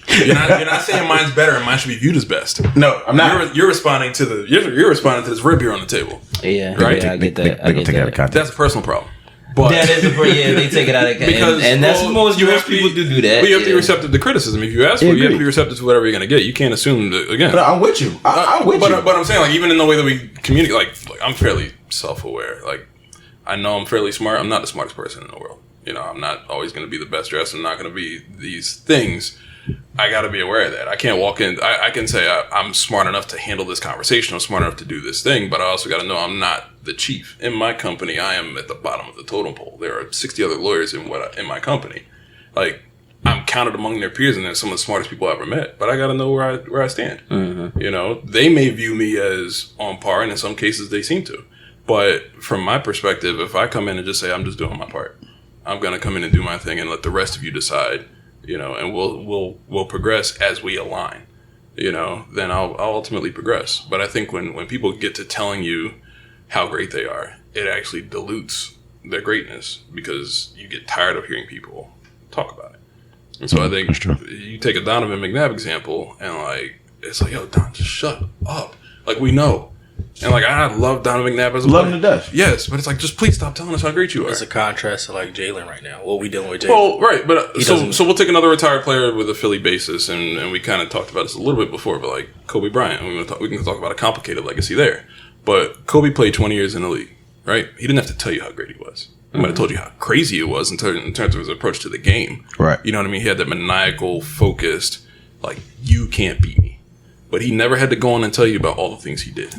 You're not saying mine's better and mine should be viewed as best. No, I'm not. You're responding to you're responding to this rib here on the table. Yeah, right. Yeah, I get that. Take it out of context. That's a personal problem. But that is they take it out of because and that's most people do that. But you have to be receptive to criticism. If you ask for it, you have to be receptive to whatever you're going to get. You can't assume that, again. But I'm with you. I'm with you. But I'm saying, like, even in the way that we communicate, like I'm fairly self-aware. Like, I know I'm fairly smart. I'm not the smartest person in the world. You know, I'm not always going to be the best dressed. I'm not going to be these things. I got to be aware of that. I can't walk in. I can say I'm smart enough to handle this conversation. I'm smart enough to do this thing. But I also got to know I'm not the chief. In my company, I am at the bottom of the totem pole. There are 60 other lawyers in my company. Like, I'm counted among their peers, and they're some of the smartest people I've ever met. But I got to know where I stand. Mm-hmm. You know, they may view me as on par, and in some cases they seem to. But from my perspective, if I come in and just say I'm just doing my part, I'm gonna come in and do my thing and let the rest of you decide, you know, and we'll progress as we align, you know, then I'll ultimately progress. But I think when people get to telling you how great they are, it actually dilutes their greatness because you get tired of hearing people talk about it. And so I think you take a Donovan McNabb example and like, it's like, yo, Don, just shut up. Like, we know. And like, I love Donovan McNabb as a Love him player. to death. Yes, but it's like, just please stop telling us how great you are. It's a contrast to like Jalen right now. What we dealing with Jalen? Well, right, but so we'll take another retired player with a Philly basis, and we kind of talked about this a little bit before, but like Kobe Bryant, we can talk about a complicated legacy there. But Kobe played 20 years in the league, right? He didn't have to tell you how great he was. He might have told you how crazy it was in terms of his approach to the game. Right. You know what I mean? He had that maniacal, focused, like, you can't beat me. But he never had to go on and tell you about all the things he did.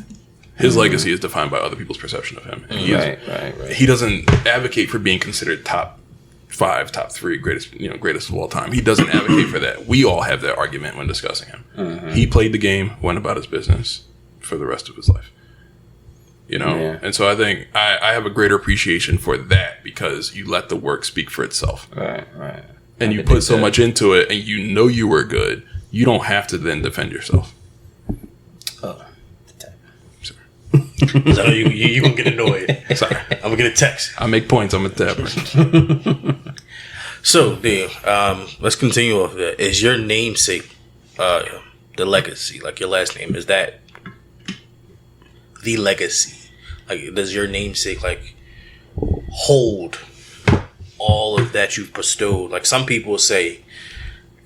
His legacy is defined by other people's perception of him. And he doesn't advocate for being considered top 5, top 3 greatest of all time. He doesn't advocate for that. We all have that argument when discussing him. Mm-hmm. He played the game, went about his business for the rest of his life. You know? Yeah. And so I think I have a greater appreciation for that because you let the work speak for itself. Right. And you put so much into it and you know you were good. You don't have to then defend yourself. So you gonna get annoyed. Sorry, I'm gonna get a text. I make points. I'm a tapper. So, Dean, let's continue off that. Is your namesake the legacy? Like your last name, is that the legacy? Like, does your namesake like hold all of that you've bestowed? Like some people say,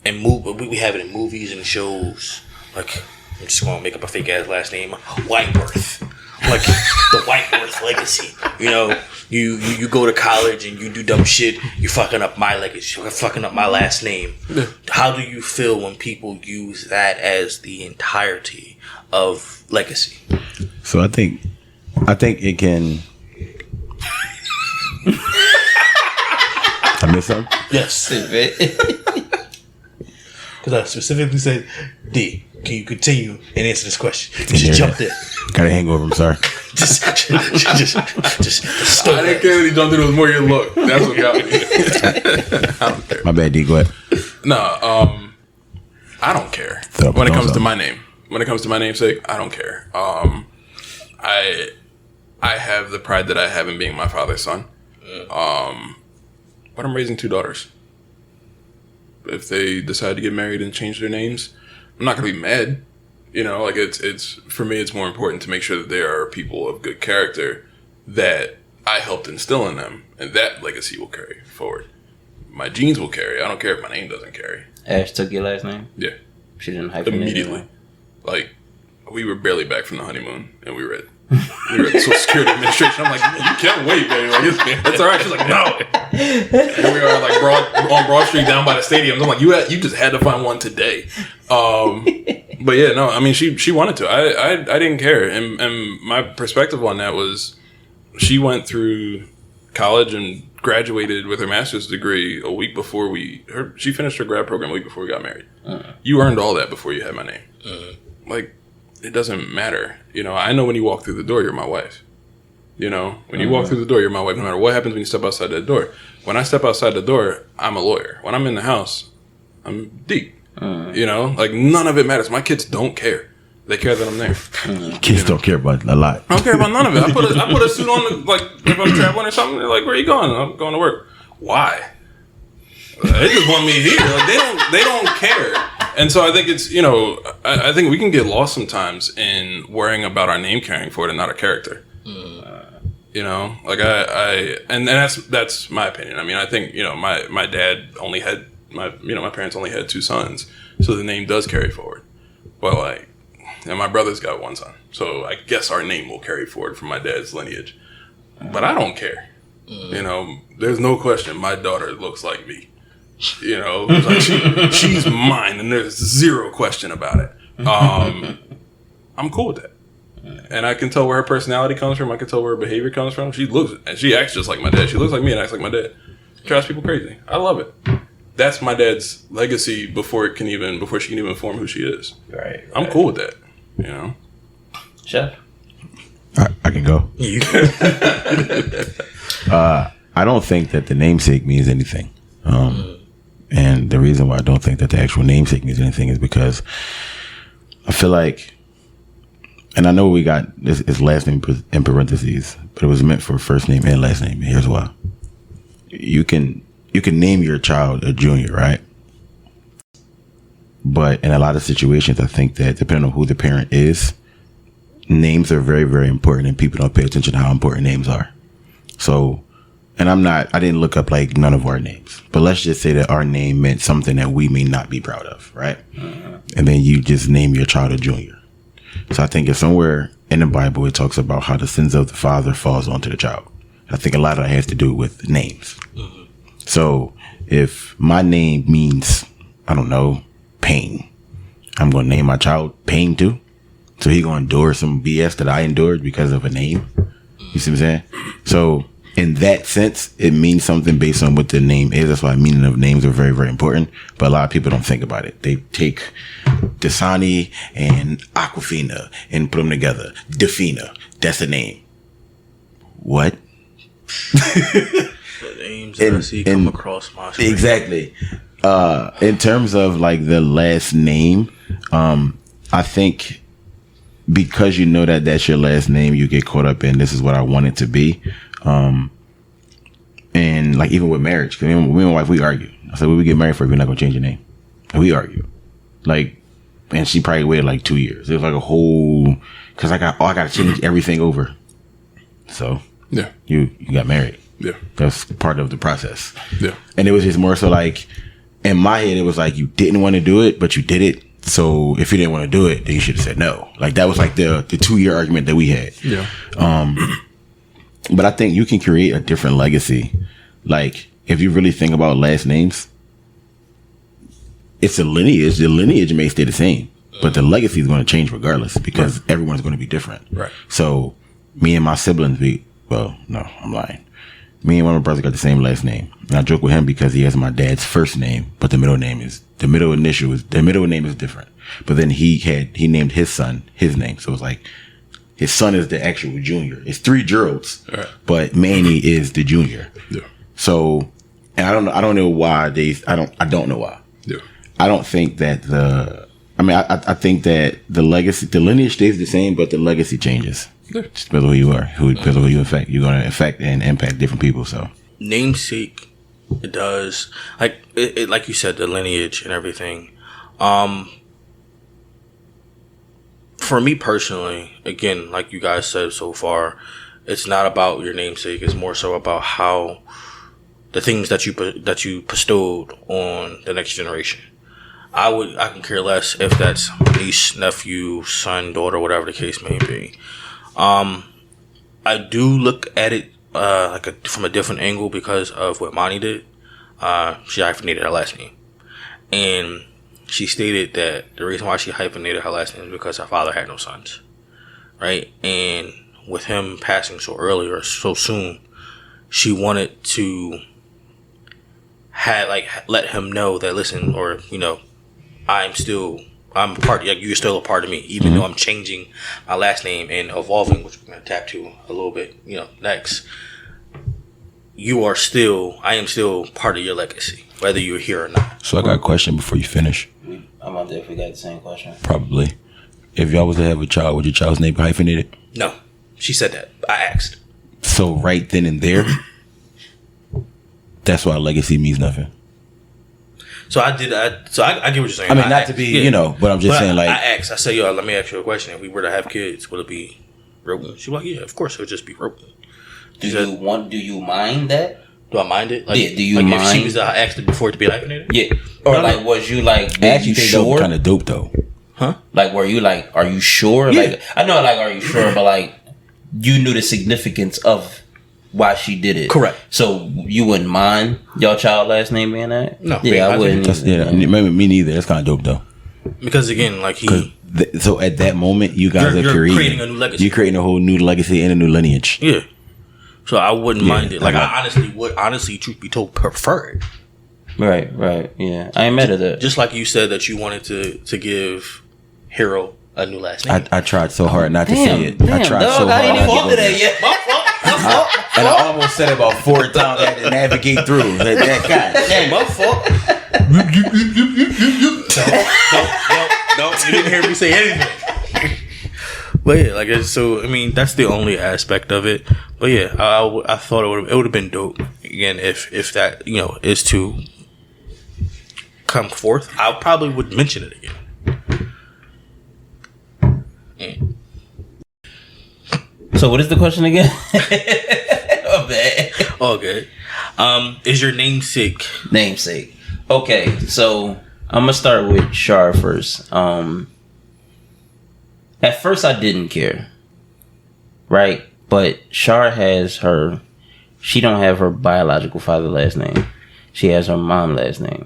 and we have it in movies and shows. Like, I'm just gonna make up a fake ass last name, Whiteworth. Like the Whiteworth legacy. You know, you go to college and you do dumb shit, you're fucking up my legacy, you're fucking up my last name. Yeah. How do you feel when people use that as the entirety of legacy? So I think it can. I missed something? Yes. Because I specifically said, D, can you continue and answer this question? Just jumped in. Got a hangover, I'm sorry. just I didn't care that he jumped in, it was more your look. That's what got me. I don't care. My bad, D, go ahead. No, I don't care. When it comes to my name. When it comes to my namesake, I don't care. I have the pride that I have in being my father's son. But I'm raising 2 daughters. If they decide to get married and change their names, I'm not going to be mad. You know, like it's for me, it's more important to make sure that they are people of good character that I helped instill in them, and that legacy will carry forward. My genes will carry. I don't care if my name doesn't carry. Ash took your last name? Yeah. She didn't hyphenate immediately. Like, we were barely back from the honeymoon, and we were at the Social Security Administration. I'm like, you can't wait, baby. Like, it's all right. She's like, no. And we are like on Broad Street down by the stadium. I'm like, you just had to find one today. But yeah, no. I mean, she wanted to. I didn't care, and my perspective on that was, she went through college and graduated with her master's degree a week before she finished her grad program a week before we got married. You earned all that before you had my name. Like, it doesn't matter. You know, I know when you walk through the door, you're my wife. You know, when you walk through the door, you're my wife, no matter what happens when you step outside that door. When I step outside the door, I'm a lawyer. When I'm in the house, I'm deep. You know, like, none of it matters. My kids don't care. They care that I'm there. Kids don't care about a lot. I don't care about none of it. I put a suit on, like, if I'm traveling or something, they're like, where are you going? I'm going to work. Why? They just want me here. Like, they don't care. And so I think it's, you know, I think we can get lost sometimes in worrying about our name carrying forward and not our character. You know, like and that's my opinion. I mean, I think, you know, my dad only had my parents only had 2 sons, so the name does carry forward. But like, and my brother's got 1 son, so I guess our name will carry forward from my dad's lineage. But I don't care. You know, there's no question my daughter looks like me. You know, like she's mine, and there's 0 question about it. I'm cool with that. And I can tell where her personality comes from. I can tell where her behavior comes from. She acts just like my dad. She looks like me and acts like my dad. Drives people crazy. I love it. That's my dad's legacy before she can even form who she is. Right. I'm cool with that. You know. Chef. I can go. I don't think that the namesake means anything. And the reason why I don't think that the actual namesake means anything is because I feel like, and I know we got this last name in parentheses, but it was meant for first name and last name. And here's why. You can name your child a junior, right? But in a lot of situations, I think that depending on who the parent is, names are very, very important, and people don't pay attention to how important names are. So, and I didn't look up like none of our names, but let's just say that our name meant something that we may not be proud of, right? And then you just name your child a junior. So I think it's somewhere in the Bible, it talks about how the sins of the father falls onto the child. I think a lot of that has to do with names. So if my name means, I don't know, pain, I'm going to name my child Pain too. So he going to endure some BS that I endured because of a name. You see what I'm saying? So in that sense, it means something based on what the name is. That's why meaning of names are very, very important. But a lot of people don't think about it. They take Dasani and Aquafina and put them together. Defina, that's a name. What? The names that I see come across my screen. Exactly. In terms of like the last name, I think because you know that that's your last name, you get caught up in this is what I want it to be. And like even with marriage, because me and my wife, we argue. I said, when we get married for, we're not gonna change your name. And we argue. Like, and she probably waited like 2 years. It was like a whole, because I gotta change everything over. So yeah, you got married. Yeah, that's part of the process. Yeah, and it was just more so like in my head, it was like you didn't want to do it, but you did it. So if you didn't want to do it, then you should have said no. Like that was like the 2-year argument that we had. Yeah. But I think you can create a different legacy. Like if you really think about last names, it's a lineage. The lineage may stay the same, but the legacy is going to change regardless because everyone's going to be different. Right. So me and my siblings, no, I'm lying. Me and one of my brothers got the same last name. And I joke with him because he has my dad's first name, but the middle name is different. But then he named his son his name. So it's like his son is the actual junior. It's 3 Geralds, right, but Manny is the junior. Yeah. So, and I don't know why I don't know why. Yeah. I don't think that I think that the lineage stays the same, but the legacy changes. Yeah. Just depends on who you are, depends on who you affect. You're going to affect and impact different people. So namesake, it does like it like you said, the lineage and everything. For me personally, again, like you guys said so far, it's not about your namesake. It's more so about how the things that you bestowed on the next generation. I can care less if that's niece, nephew, son, daughter, whatever the case may be. I do look at it from a different angle because of what Monty did. She hyphenated her last name, and she stated that the reason why she hyphenated her last name is because her father had no sons, right? And with him passing so early or so soon, she wanted to let him know that, listen, or I'm a part. Like, you're still a part of me, even though I'm changing my last name and evolving, which we're gonna tap to a little bit, next. I am still part of your legacy, whether you're here or not. So I got a question before you finish. I'm out there if we got the same question. Probably. If y'all was to have a child, would your child's name be hyphenated? No. She said that. I asked. So right then and there, that's why legacy means nothing. So I get what you're saying. I mean, not to be, but I'm just saying, like, I asked. I said, let me ask you a question. If we were to have kids, would it be Rogan? She was like, yeah, of course it would just be Rogan. Do you mind that? Do I mind it? Like, yeah, do you like mind? If she was actually before it to be hyphenated? Yeah. Or like, was you like, I actually think sure? kind of dope though. Huh? Like, were you like, are you sure? Yeah. Like, I know, like, are you sure? But like, you knew the significance of why she did it. Correct. So you wouldn't mind your child last name being that? No. Yeah, I wouldn't. Me neither. That's kind of dope though. Because again, like So at that moment, you guys You're are creating a new legacy. You're creating a whole new legacy and a new lineage. Yeah. So I wouldn't mind it. Like okay. I honestly would, truth be told, prefer it. Right. Yeah, I ain't mad at that. Just like you said that you wanted to give Hero a new last name. I tried so hard not to say it. I tried dog, so hard. I ain't not even to go to there. that yet. My fault. And I almost said it about 4 times. I had to navigate through. That God damn. My fault. No, you didn't hear me say anything. But yeah, like so. I mean, that's the only aspect of it. But yeah, I thought it would have been dope again if that is to come forth. I probably would mention it again. So what is the question again? Oh man. All good. Is your namesake? Namesake. Okay, so I'm gonna start with Shar first. At first I didn't care, right? But Shar has she don't have her biological father last name. She has her mom last name.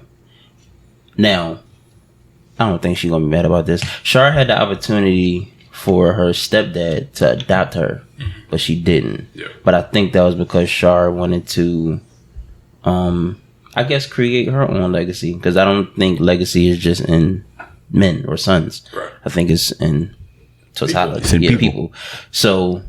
Now, I don't think she's gonna be mad about this. Shar had the opportunity for her stepdad to adopt her, but she didn't. Yeah. But I think that was because Shar wanted to, I guess, create her own legacy. Because I don't think legacy is just in men or sons. Right. I think it's in totality. It's in people. So,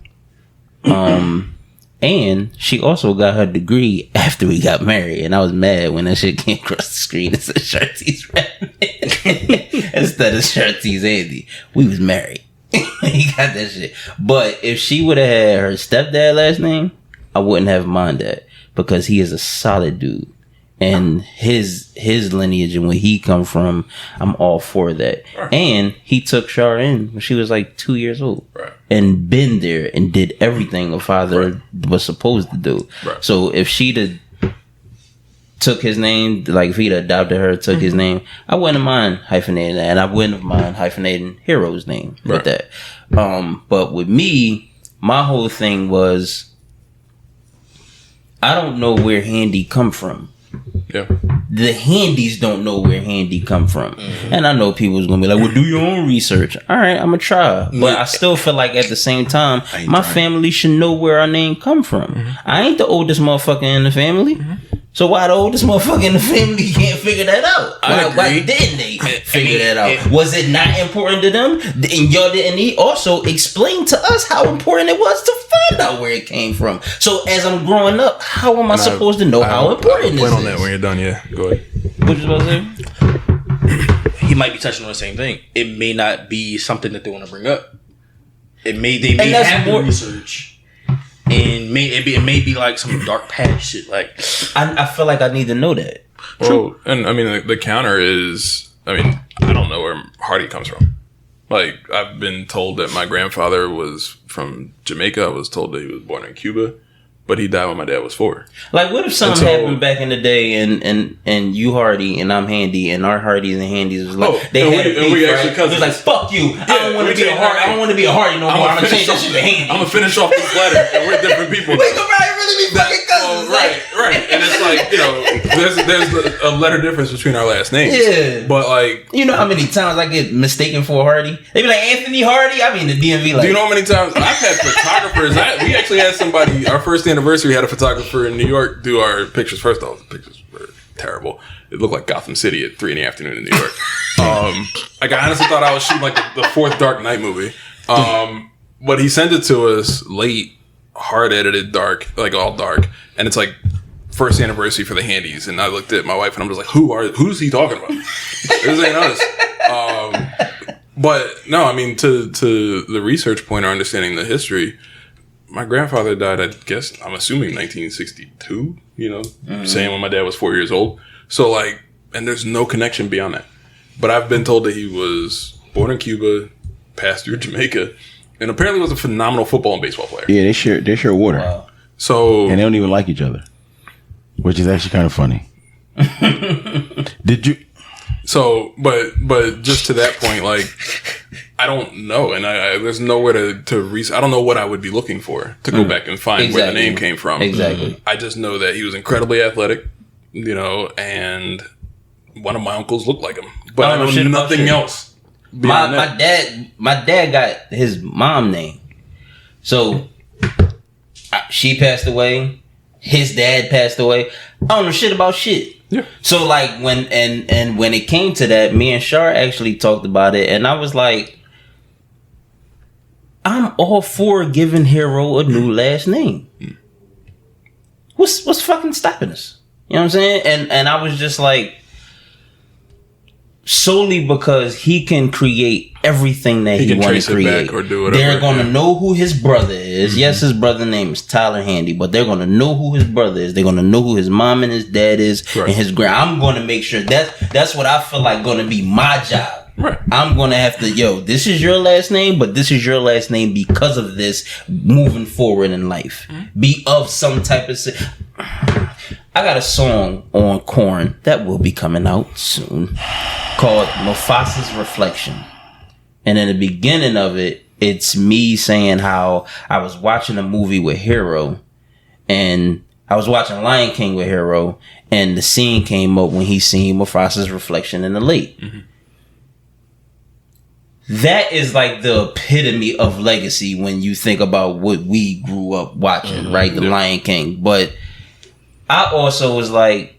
and she also got her degree after we got married, and I was mad when that shit came across the screen and said Shartiz Redman instead of Shartiz Andy. We was married. He got that shit. But if she would have had her stepdad last name, I wouldn't have minded that, because he is a solid dude. And his lineage and where he come from, I'm all for that. Right. And he took Shar in when she was like 2 years old, Right. and been there and did everything a father was supposed to do. Right. So if she'd have took his name, like if he'd adopted her, took his name, I wouldn't mind hyphenating that, and I wouldn't mind hyphenating Hero's name with that. But with me, my whole thing was, I don't know where Handy come from. Yeah. The Handies don't know where Handy come from. And I know people's gonna be like, well, do your own research. All right, I'm gonna try. But I still feel like at the same time, my family should know where our name come from. I ain't the oldest motherfucker in the family. So why the oldest motherfucker in the family can't figure that out? Why didn't they figure that out? Was it not important to them? And y'all didn't also explain to us how important it was to find out where it came from. So as I'm growing up, how am I supposed to know how important this is? On that when you're done, yeah. Go ahead. What you supposed to say? He might be touching on the same thing. It may not be something that they want to bring up. They may have more research. And it may be like some dark past shit. Like I feel like I need to know that. Well, and I mean, the counter is, I don't know where Hardy comes from. Like, I've been told that my grandfather was from Jamaica. I was told that he was born in Cuba, but he died when my dad was 4. Like, what if something happened back in the day and you Hardy and I'm Handy and our Hardys and Handys was like, they had a beef, right? It was like, fuck you. I don't want to be a Hardy. I don't want to be a Hardy no more. I'm gonna change that shit to Handy. I'm gonna finish off this letter, and we're different people. We could probably really be fucking cousins. Right. And it's like, there's a letter difference between our last names. Yeah. But like, you know how many times I get mistaken for a Hardy? They be like, Anthony Hardy? I mean, the DMV like. Do you know how many times I've had photographers? We actually had somebody, our first anniversary, had a photographer in New York do our pictures. First off, the pictures were terrible. It looked like Gotham City at 3 PM in New York. Like, I honestly thought I was shooting like the 4th Dark Knight movie. But he sent it to us late, hard edited, dark, like all dark, and it's like first anniversary for the Handies. And I looked at my wife and I'm just like, who's he talking about? This ain't us. But no, I mean, to the research point or understanding the history, my grandfather died, I guess, I'm assuming 1962, saying when my dad was 4 years old. So like, and there's no connection beyond that. But I've been told that he was born in Cuba, passed through Jamaica, and apparently was a phenomenal football and baseball player. Yeah, they share water. Wow. So and they don't even like each other, which is actually kind of funny. Did you? So, but just to that point, like, I don't know, and I there's nowhere to I don't know what I would be looking for to go back and find where the name came from. Exactly. I just know that he was incredibly athletic, and one of my uncles looked like him, but I know nothing else. My dad got his mom name, so she passed away. His dad passed away. I don't know shit about shit. Yeah. So like when it came to that, me and Shar actually talked about it, and I was like, I'm all for giving Hero a new last name. What's fucking stopping us? You know what I'm saying? And I was just like, solely because he can create everything that he wants to create. Or do whatever, they're gonna know who his brother is. Mm-hmm. Yes, his brother name is Tyler Handy, but they're gonna know who his brother is. They're gonna know who his mom and his dad is, and his grand. I'm gonna make sure that's what I feel like gonna be my job. Right. I'm gonna have to, this is your last name, but this is your last name because of this moving forward in life. Mm-hmm. Be of some type of. I got a song on Korn that will be coming out soon called Mufasa's Reflection. And in the beginning of it, it's me saying how I was watching a movie with Hero, and I was watching Lion King with Hero, and the scene came up when he seen Mufasa's reflection in the lake. Mm-hmm. That is like the epitome of legacy when you think about what we grew up watching, right? The Lion King. But I also was like,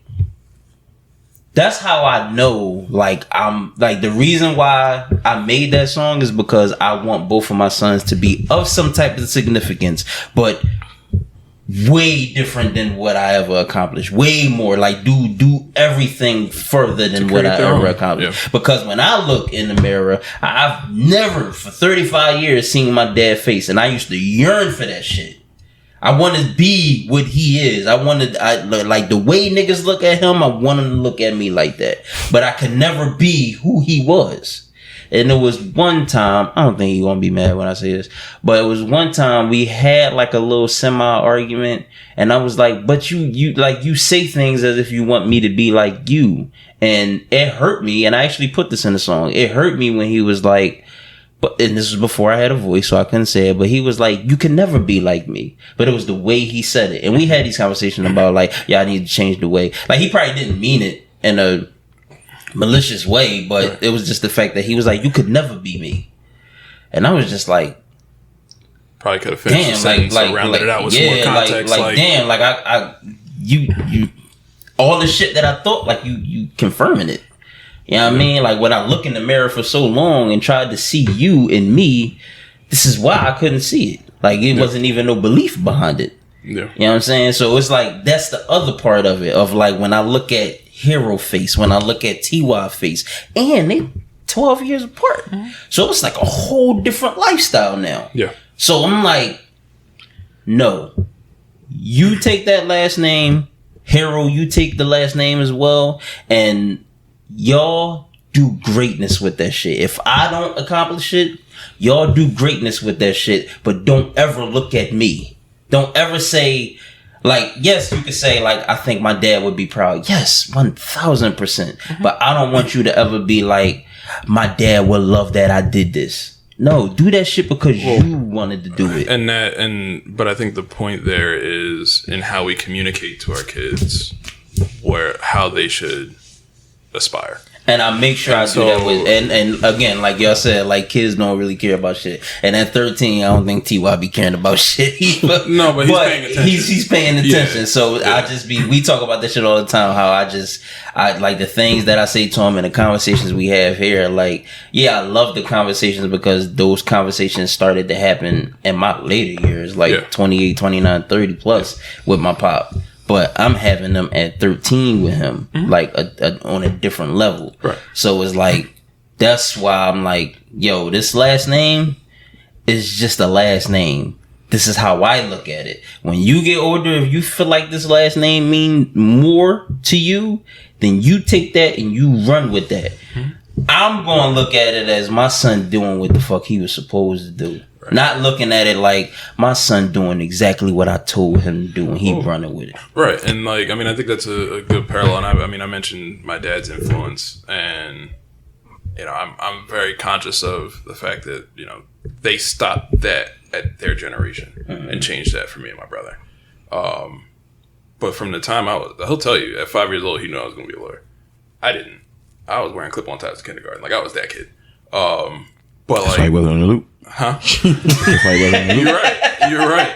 that's how I know, like, I'm like, the reason why I made that song is because I want both of my sons to be of some type of significance, but way different than what I ever accomplished. Way more, like, do everything further than what I ever accomplished. Yeah. Because when I look in the mirror, I've never for 35 years seen my dad's face, and I used to yearn for that shit. I want to be what he is. I like the way niggas look at him, I want him to look at me like that. But I could never be who he was. And there was one time, I don't think he's gonna be mad when I say this, but it was one time we had like a little semi-argument, and I was like, but you say things as if you want me to be like you. And it hurt me, and I actually put this in the song. It hurt me when he was like, and this was before I had a voice, so I couldn't say it, but he was like, you can never be like me. But it was the way he said it. And we had these conversations about like, I need to change the way. Like, he probably didn't mean it in a malicious way, but it was just the fact that he was like, you could never be me. And I was just like, probably could have finished the sentence, rounded it out with some more context. You all the shit that I thought, like, you confirming it. You know what I mean? Like, when I look in the mirror for so long and tried to see you in me, this is why I couldn't see it. Like, it wasn't even no belief behind it. Yeah. You know what I'm saying? So it's like, that's the other part of it. Of like, when I look at Hero face, when I look at TY face, and they 12 years apart. Mm-hmm. So it's like a whole different lifestyle now. Yeah. So I'm like, no. You take that last name, Hero, you take the last name as well, and y'all do greatness with that shit. If I don't accomplish it, y'all do greatness with that shit, but don't ever look at me. Don't ever say, like, yes, you could say, like, I think my dad would be proud. Yes, 1000%. Mm-hmm. But I don't want you to ever be like, my dad would love that I did this. No, do that shit because you wanted to do it. But I think the point there is in how we communicate to our kids how they should aspire. And I make sure I do that with, and again, like y'all said, like, kids don't really care about shit. And at 13, I don't think TY be caring about shit either. No, but he's paying attention. He's paying attention. Yeah. So I just we talk about this shit all the time, how I like the things that I say to him and the conversations we have here. Like, I love the conversations because those conversations started to happen in my later years, like 28, 29, 30 plus with my pop. But I'm having them at 13 with him, like on a different level. Right. So it's like, that's why I'm like, yo, this last name is just a last name. This is how I look at it. When you get older, if you feel like this last name mean more to you, then you take that and you run with that. Mm-hmm. I'm going to look at it as my son doing what the fuck he was supposed to do. Not looking at it like my son doing exactly what I told him to do and he running with it. Right. And like, I mean, I think that's a good parallel. And I mean, I mentioned my dad's influence, and you know, I'm very conscious of the fact that, you know, they stopped that at their generation and changed that for me and my brother. But from the time he'll tell you, at 5 years old, he knew I was going to be a lawyer. I didn't. I was wearing clip-on ties in kindergarten. Like, I was that kid. But That's like, why he wasn't on the loop. huh? That's why he wasn't on the loop. You're right.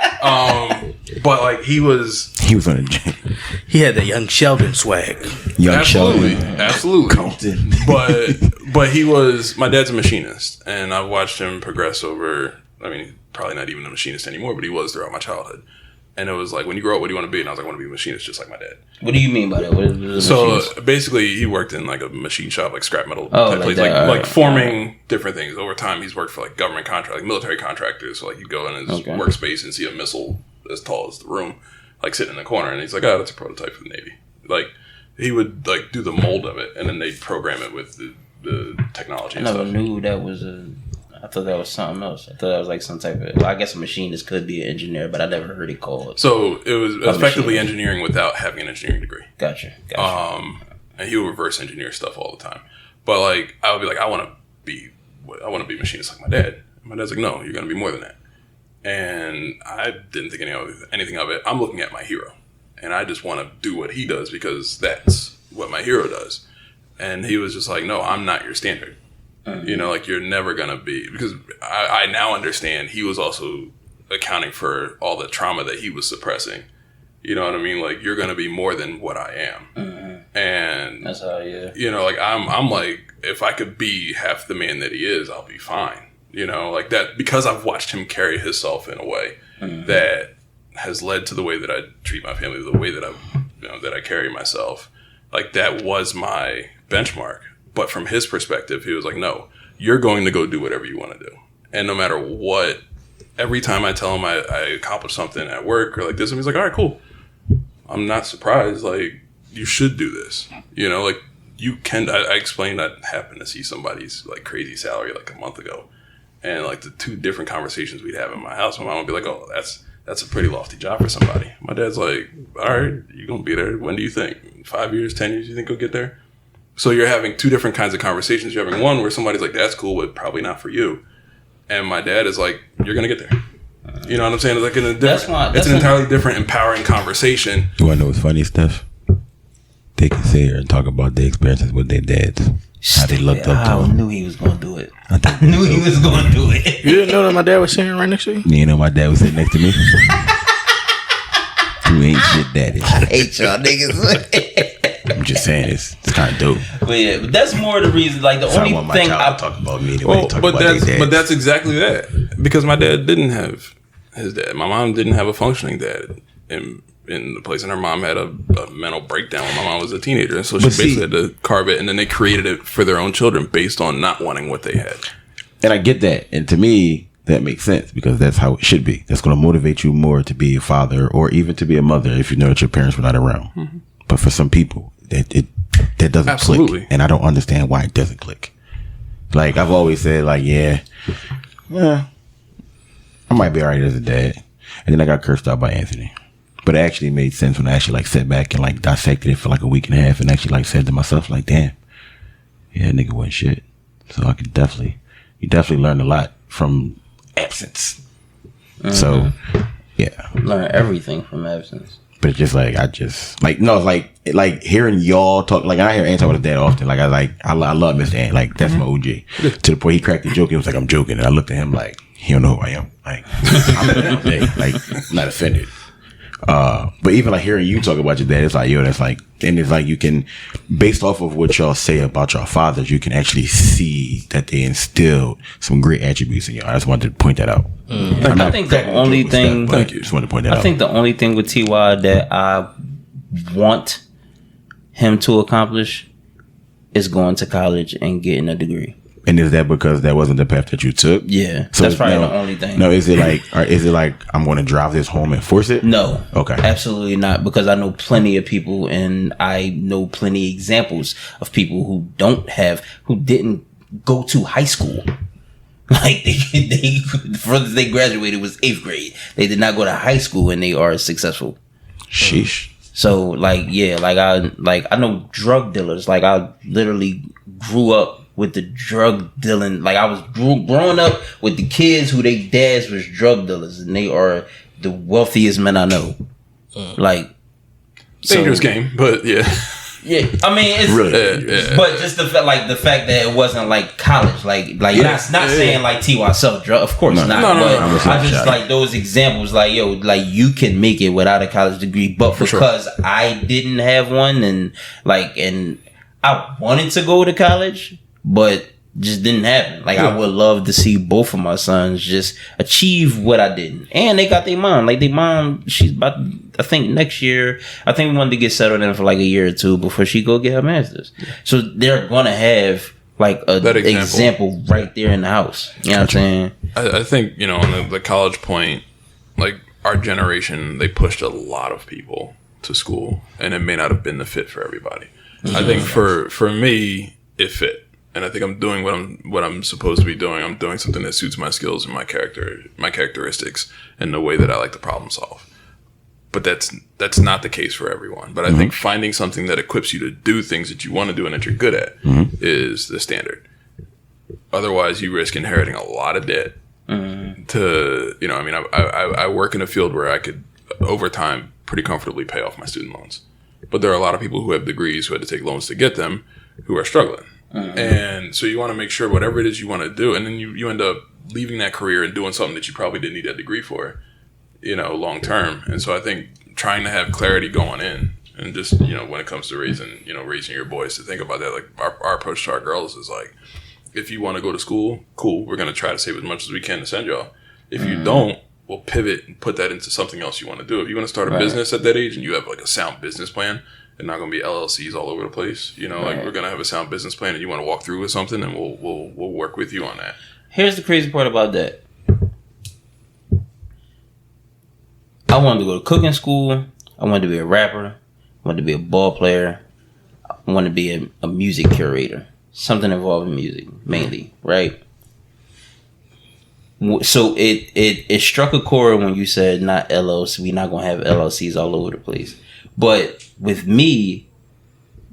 But like, he was on the He had the young Sheldon swag. young absolutely, Sheldon. absolutely. But he was, my dad's a machinist, and I've watched him progress over. I mean, probably not even a machinist anymore, but he was throughout my childhood. And it was like, when you grow up, what do you want to be? And I was like, I want to be a machinist, just like my dad. What do you mean by that? What is So basically, he worked in like a machine shop, like scrap metal Oh, type like place, that. like forming different things. Over time, he's worked for like government like military contractors. So like, he'd go in his workspace and see a missile as tall as the room, like sitting in the corner, and he's like, "Oh, that's a prototype for the Navy." Like, he would like do the mold of it, and then they'd program it with the technology. I and never stuff. knew that was I thought that was something else. I thought that was like some type of. Well, I guess a machinist could be an engineer, but I never heard it called. So it was effectively machinist. engineering without having an engineering degree. Gotcha. And he would reverse engineer stuff all the time. But like, I would be like, I want to be a machinist like my dad. And my dad's like, no, you're going to be more than that. And I didn't think anything of it. I'm looking at my hero, and I just want to do what he does because that's what my hero does. And he was just like, no, I'm not your standard. You know, like, you're never going to be, because I now understand he was also accounting for all the trauma that he was suppressing. You know what I mean? Like, you're going to be more than what I am. And That's how, yeah. you know, like, I'm like, if I could be half the man that he is, I'll be fine. You know, like that, because I've watched him carry himself in a way that has led to the way that I treat my family, the way that that I carry myself. Like, that was my benchmark. But from his perspective, he was like, no, you're going to go do whatever you want to do. And no matter what, every time I tell him I accomplished something at work or like this, and he's like, all right, cool. I'm not surprised. Like, you should do this. You know, like, you can. I explained I happened to see somebody's like crazy salary like a month ago. And like the two different conversations we'd have in my house, my mom would be like, oh, that's a pretty lofty job for somebody. My dad's like, all right, you're going to be there. When do you think? 5 years, 10 years, you think you'll get there? So you're having two different kinds of conversations. You're having one where somebody's like, that's cool, but probably not for you. And my dad is like, you're going to get there. You know what I'm saying? It's like it's an entirely different, empowering conversation. You want to know what's funny, Steph? They can sit here and talk about their experiences with their dads. How they looked up to I him. knew he was going to do it. I knew he was going to do it. You didn't know that my dad was sitting right next to you? You know my dad was sitting next to me? Who ain't shit daddy. I hate y'all niggas. I'm just saying, it's kind of dope. But yeah, but that's more the reason. Like, the So I only want my thing child I to talk about me the way they talk about their dads. But that's exactly that. Because my dad didn't have his dad. My mom didn't have a functioning dad in the place, and her mom had a mental breakdown when my mom was a teenager, and so she basically had to carve it, and then they created it for their own children based on not wanting what they had. And I get that. And to me, that makes sense because that's how it should be. That's going to motivate you more to be a father or even to be a mother if you know that your parents were not around. Mm-hmm. But for some people, that doesn't click. And I don't understand why it doesn't click. Like, I've always said, like, yeah, I might be all right as a dad. And then I got cursed out by Anthony. But it actually made sense when I actually, like, sat back and, like, dissected it for, like, a week and a half and actually, like, said to myself, like, damn, yeah, nigga wasn't shit. So I could you definitely learned a lot from absence. Mm-hmm. So, yeah. Learn everything from absence. But it's just like, it's like hearing y'all talk, like I hear Ant talk about his dad often. Like I love Mr. Ant. Like that's my OG. To the point he cracked the joke. He was like, I'm joking. And I looked at him like, he don't know who I am. Like, I'm not day. Like, not offended. But even like hearing you talk about your dad, it's like, yo, that's like, and it's like you can, based off of what y'all say about your fathers, you can actually see that they instilled some great attributes in y'all. I just wanted to point that out. I think the only thing, thank you. Just wanted to point that out. I think the only thing with T.Y. that I want him to accomplish is going to college and getting a degree. And is that because that wasn't the path that you took? Yeah, so that's probably the only thing. No, is it like I'm going to drive this home and force it? No. Okay. Absolutely not, because I know plenty of people, and I know plenty of examples of people who didn't go to high school. Like they the furthest they graduated was 8th grade. They did not go to high school and they are successful. Sheesh. So like yeah, I know drug dealers. Like I literally grew up with the drug dealing. Like I was growing up with the kids who they dads was drug dealers, and they are the wealthiest men I know. Like dangerous game, but yeah. Yeah, I mean, it's Really? but just the fact that it wasn't like college, like not saying like T.Y. self drug, of course not. But I just like those examples, like yo, like you can make it without a college degree, but because I didn't have one, and I wanted to go to college, but just didn't happen. Like I would love to see both of my sons just achieve what I didn't, and they got their mom. Like their mom, she's about. I think next year. I think we wanted to get settled in for like a year or two before she go get her master's. So they're gonna have like a that example right there in the house. You know what I'm saying? I think on the college point, like our generation, they pushed a lot of people to school, and it may not have been the fit for everybody. I think for me, it fit. And I think I'm doing what I'm supposed to be doing. I'm doing something that suits my skills and my characteristics, and the way that I like to problem solve. But that's not the case for everyone. But I think finding something that equips you to do things that you want to do and that you're good at is the standard. Otherwise, you risk inheriting a lot of debt. I work in a field where I could, over time, pretty comfortably pay off my student loans. But there are a lot of people who have degrees who had to take loans to get them who are struggling. And so you want to make sure whatever it is you want to do, and then you end up leaving that career and doing something that you probably didn't need that degree for, long term. And so I think trying to have clarity going in, and just when it comes to raising your boys, to think about that. Like our approach to our girls is like, if you want to go to school, cool, we're gonna try to save as much as we can to send y'all. If you don't, we'll pivot and put that into something else you want to do. If you want to start a business at that age and you have like a sound business plan, they're not going to be LLCs all over the place. Like we're going to have a sound business plan, and you want to walk through with something, and we'll work with you on that. Here's the crazy part about that. I wanted to go to cooking school. I wanted to be a rapper. I wanted to be a ball player. I wanted to be a music curator. Something involving music, mainly, right? So it struck a chord when you said not LLC. We're not going to have LLCs all over the place. But with me,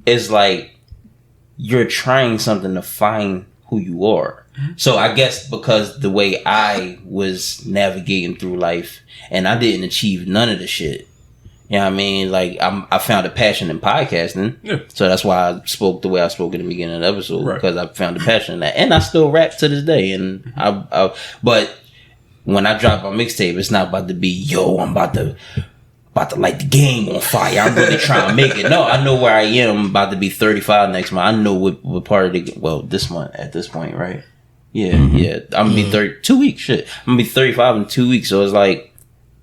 it's like you're trying something to find who you are. So I guess because the way I was navigating through life, and I didn't achieve none of the shit. You know what I mean? Like I found a passion in podcasting. Yeah. So that's why I spoke the way I spoke in the beginning of the episode, because I found a passion in that. And I still rap to this day. And but when I drop my mixtape, it's not about to be, I'm about to light the game on fire. I'm really trying to make it. No, I know where I am. I'm about to be 35 next month. I know what part of this month at this point, right? Yeah, yeah. I'm gonna be 2 weeks. Shit, I'm gonna be 35 in 2 weeks. So it's like,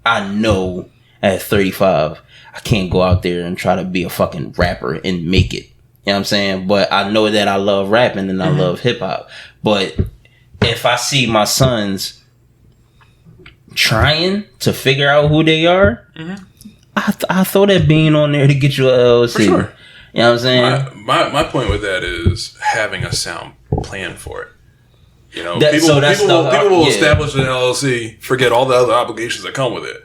I know at 35, I can't go out there and try to be a fucking rapper and make it. You know what I'm saying? But I know that I love rapping and I love hip hop. But if I see my sons trying to figure out who they are, I throw that bean on there to get you a LLC. For sure. You know what I'm saying? My point with that is having a sound plan for it. People will establish an LLC, forget all the other obligations that come with it,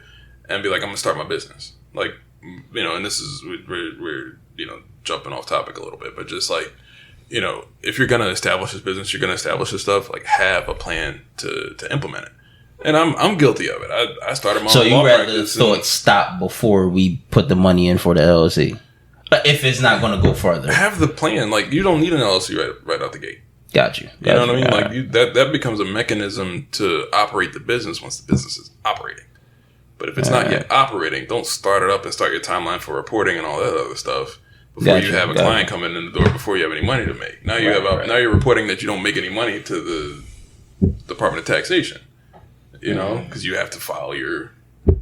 and be like, I'm going to start my business. Like, and this is, we're jumping off topic a little bit, but just like, if you're going to establish this business, you're going to establish this stuff, like have a plan to implement it. And I'm guilty of it. I started my own law practice. So you rather stop before we put the money in for the LLC? But if it's not going to go further, have the plan. Like you don't need an LLC right out the gate. Got you. You know what I mean? Like that becomes a mechanism to operate the business once the business is operating. But if it's not yet operating, don't start it up and start your timeline for reporting and all that other stuff before you have a client coming in the door, before you have any money to make. Now now you're reporting that you don't make any money to the Department of Taxation. Because you have to file your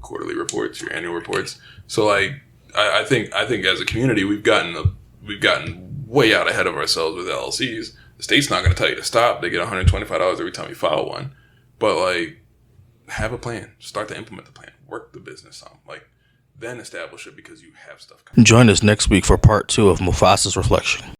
quarterly reports, your annual reports. So, like, I think as a community, we've gotten way out ahead of ourselves with LLCs. The state's not going to tell you to stop. They get $125 every time you file one. But like, have a plan. Start to implement the plan. Work the business on. Like, then establish it because you have stuff coming. Join us next week for part 2 of Mufasa's Reflection.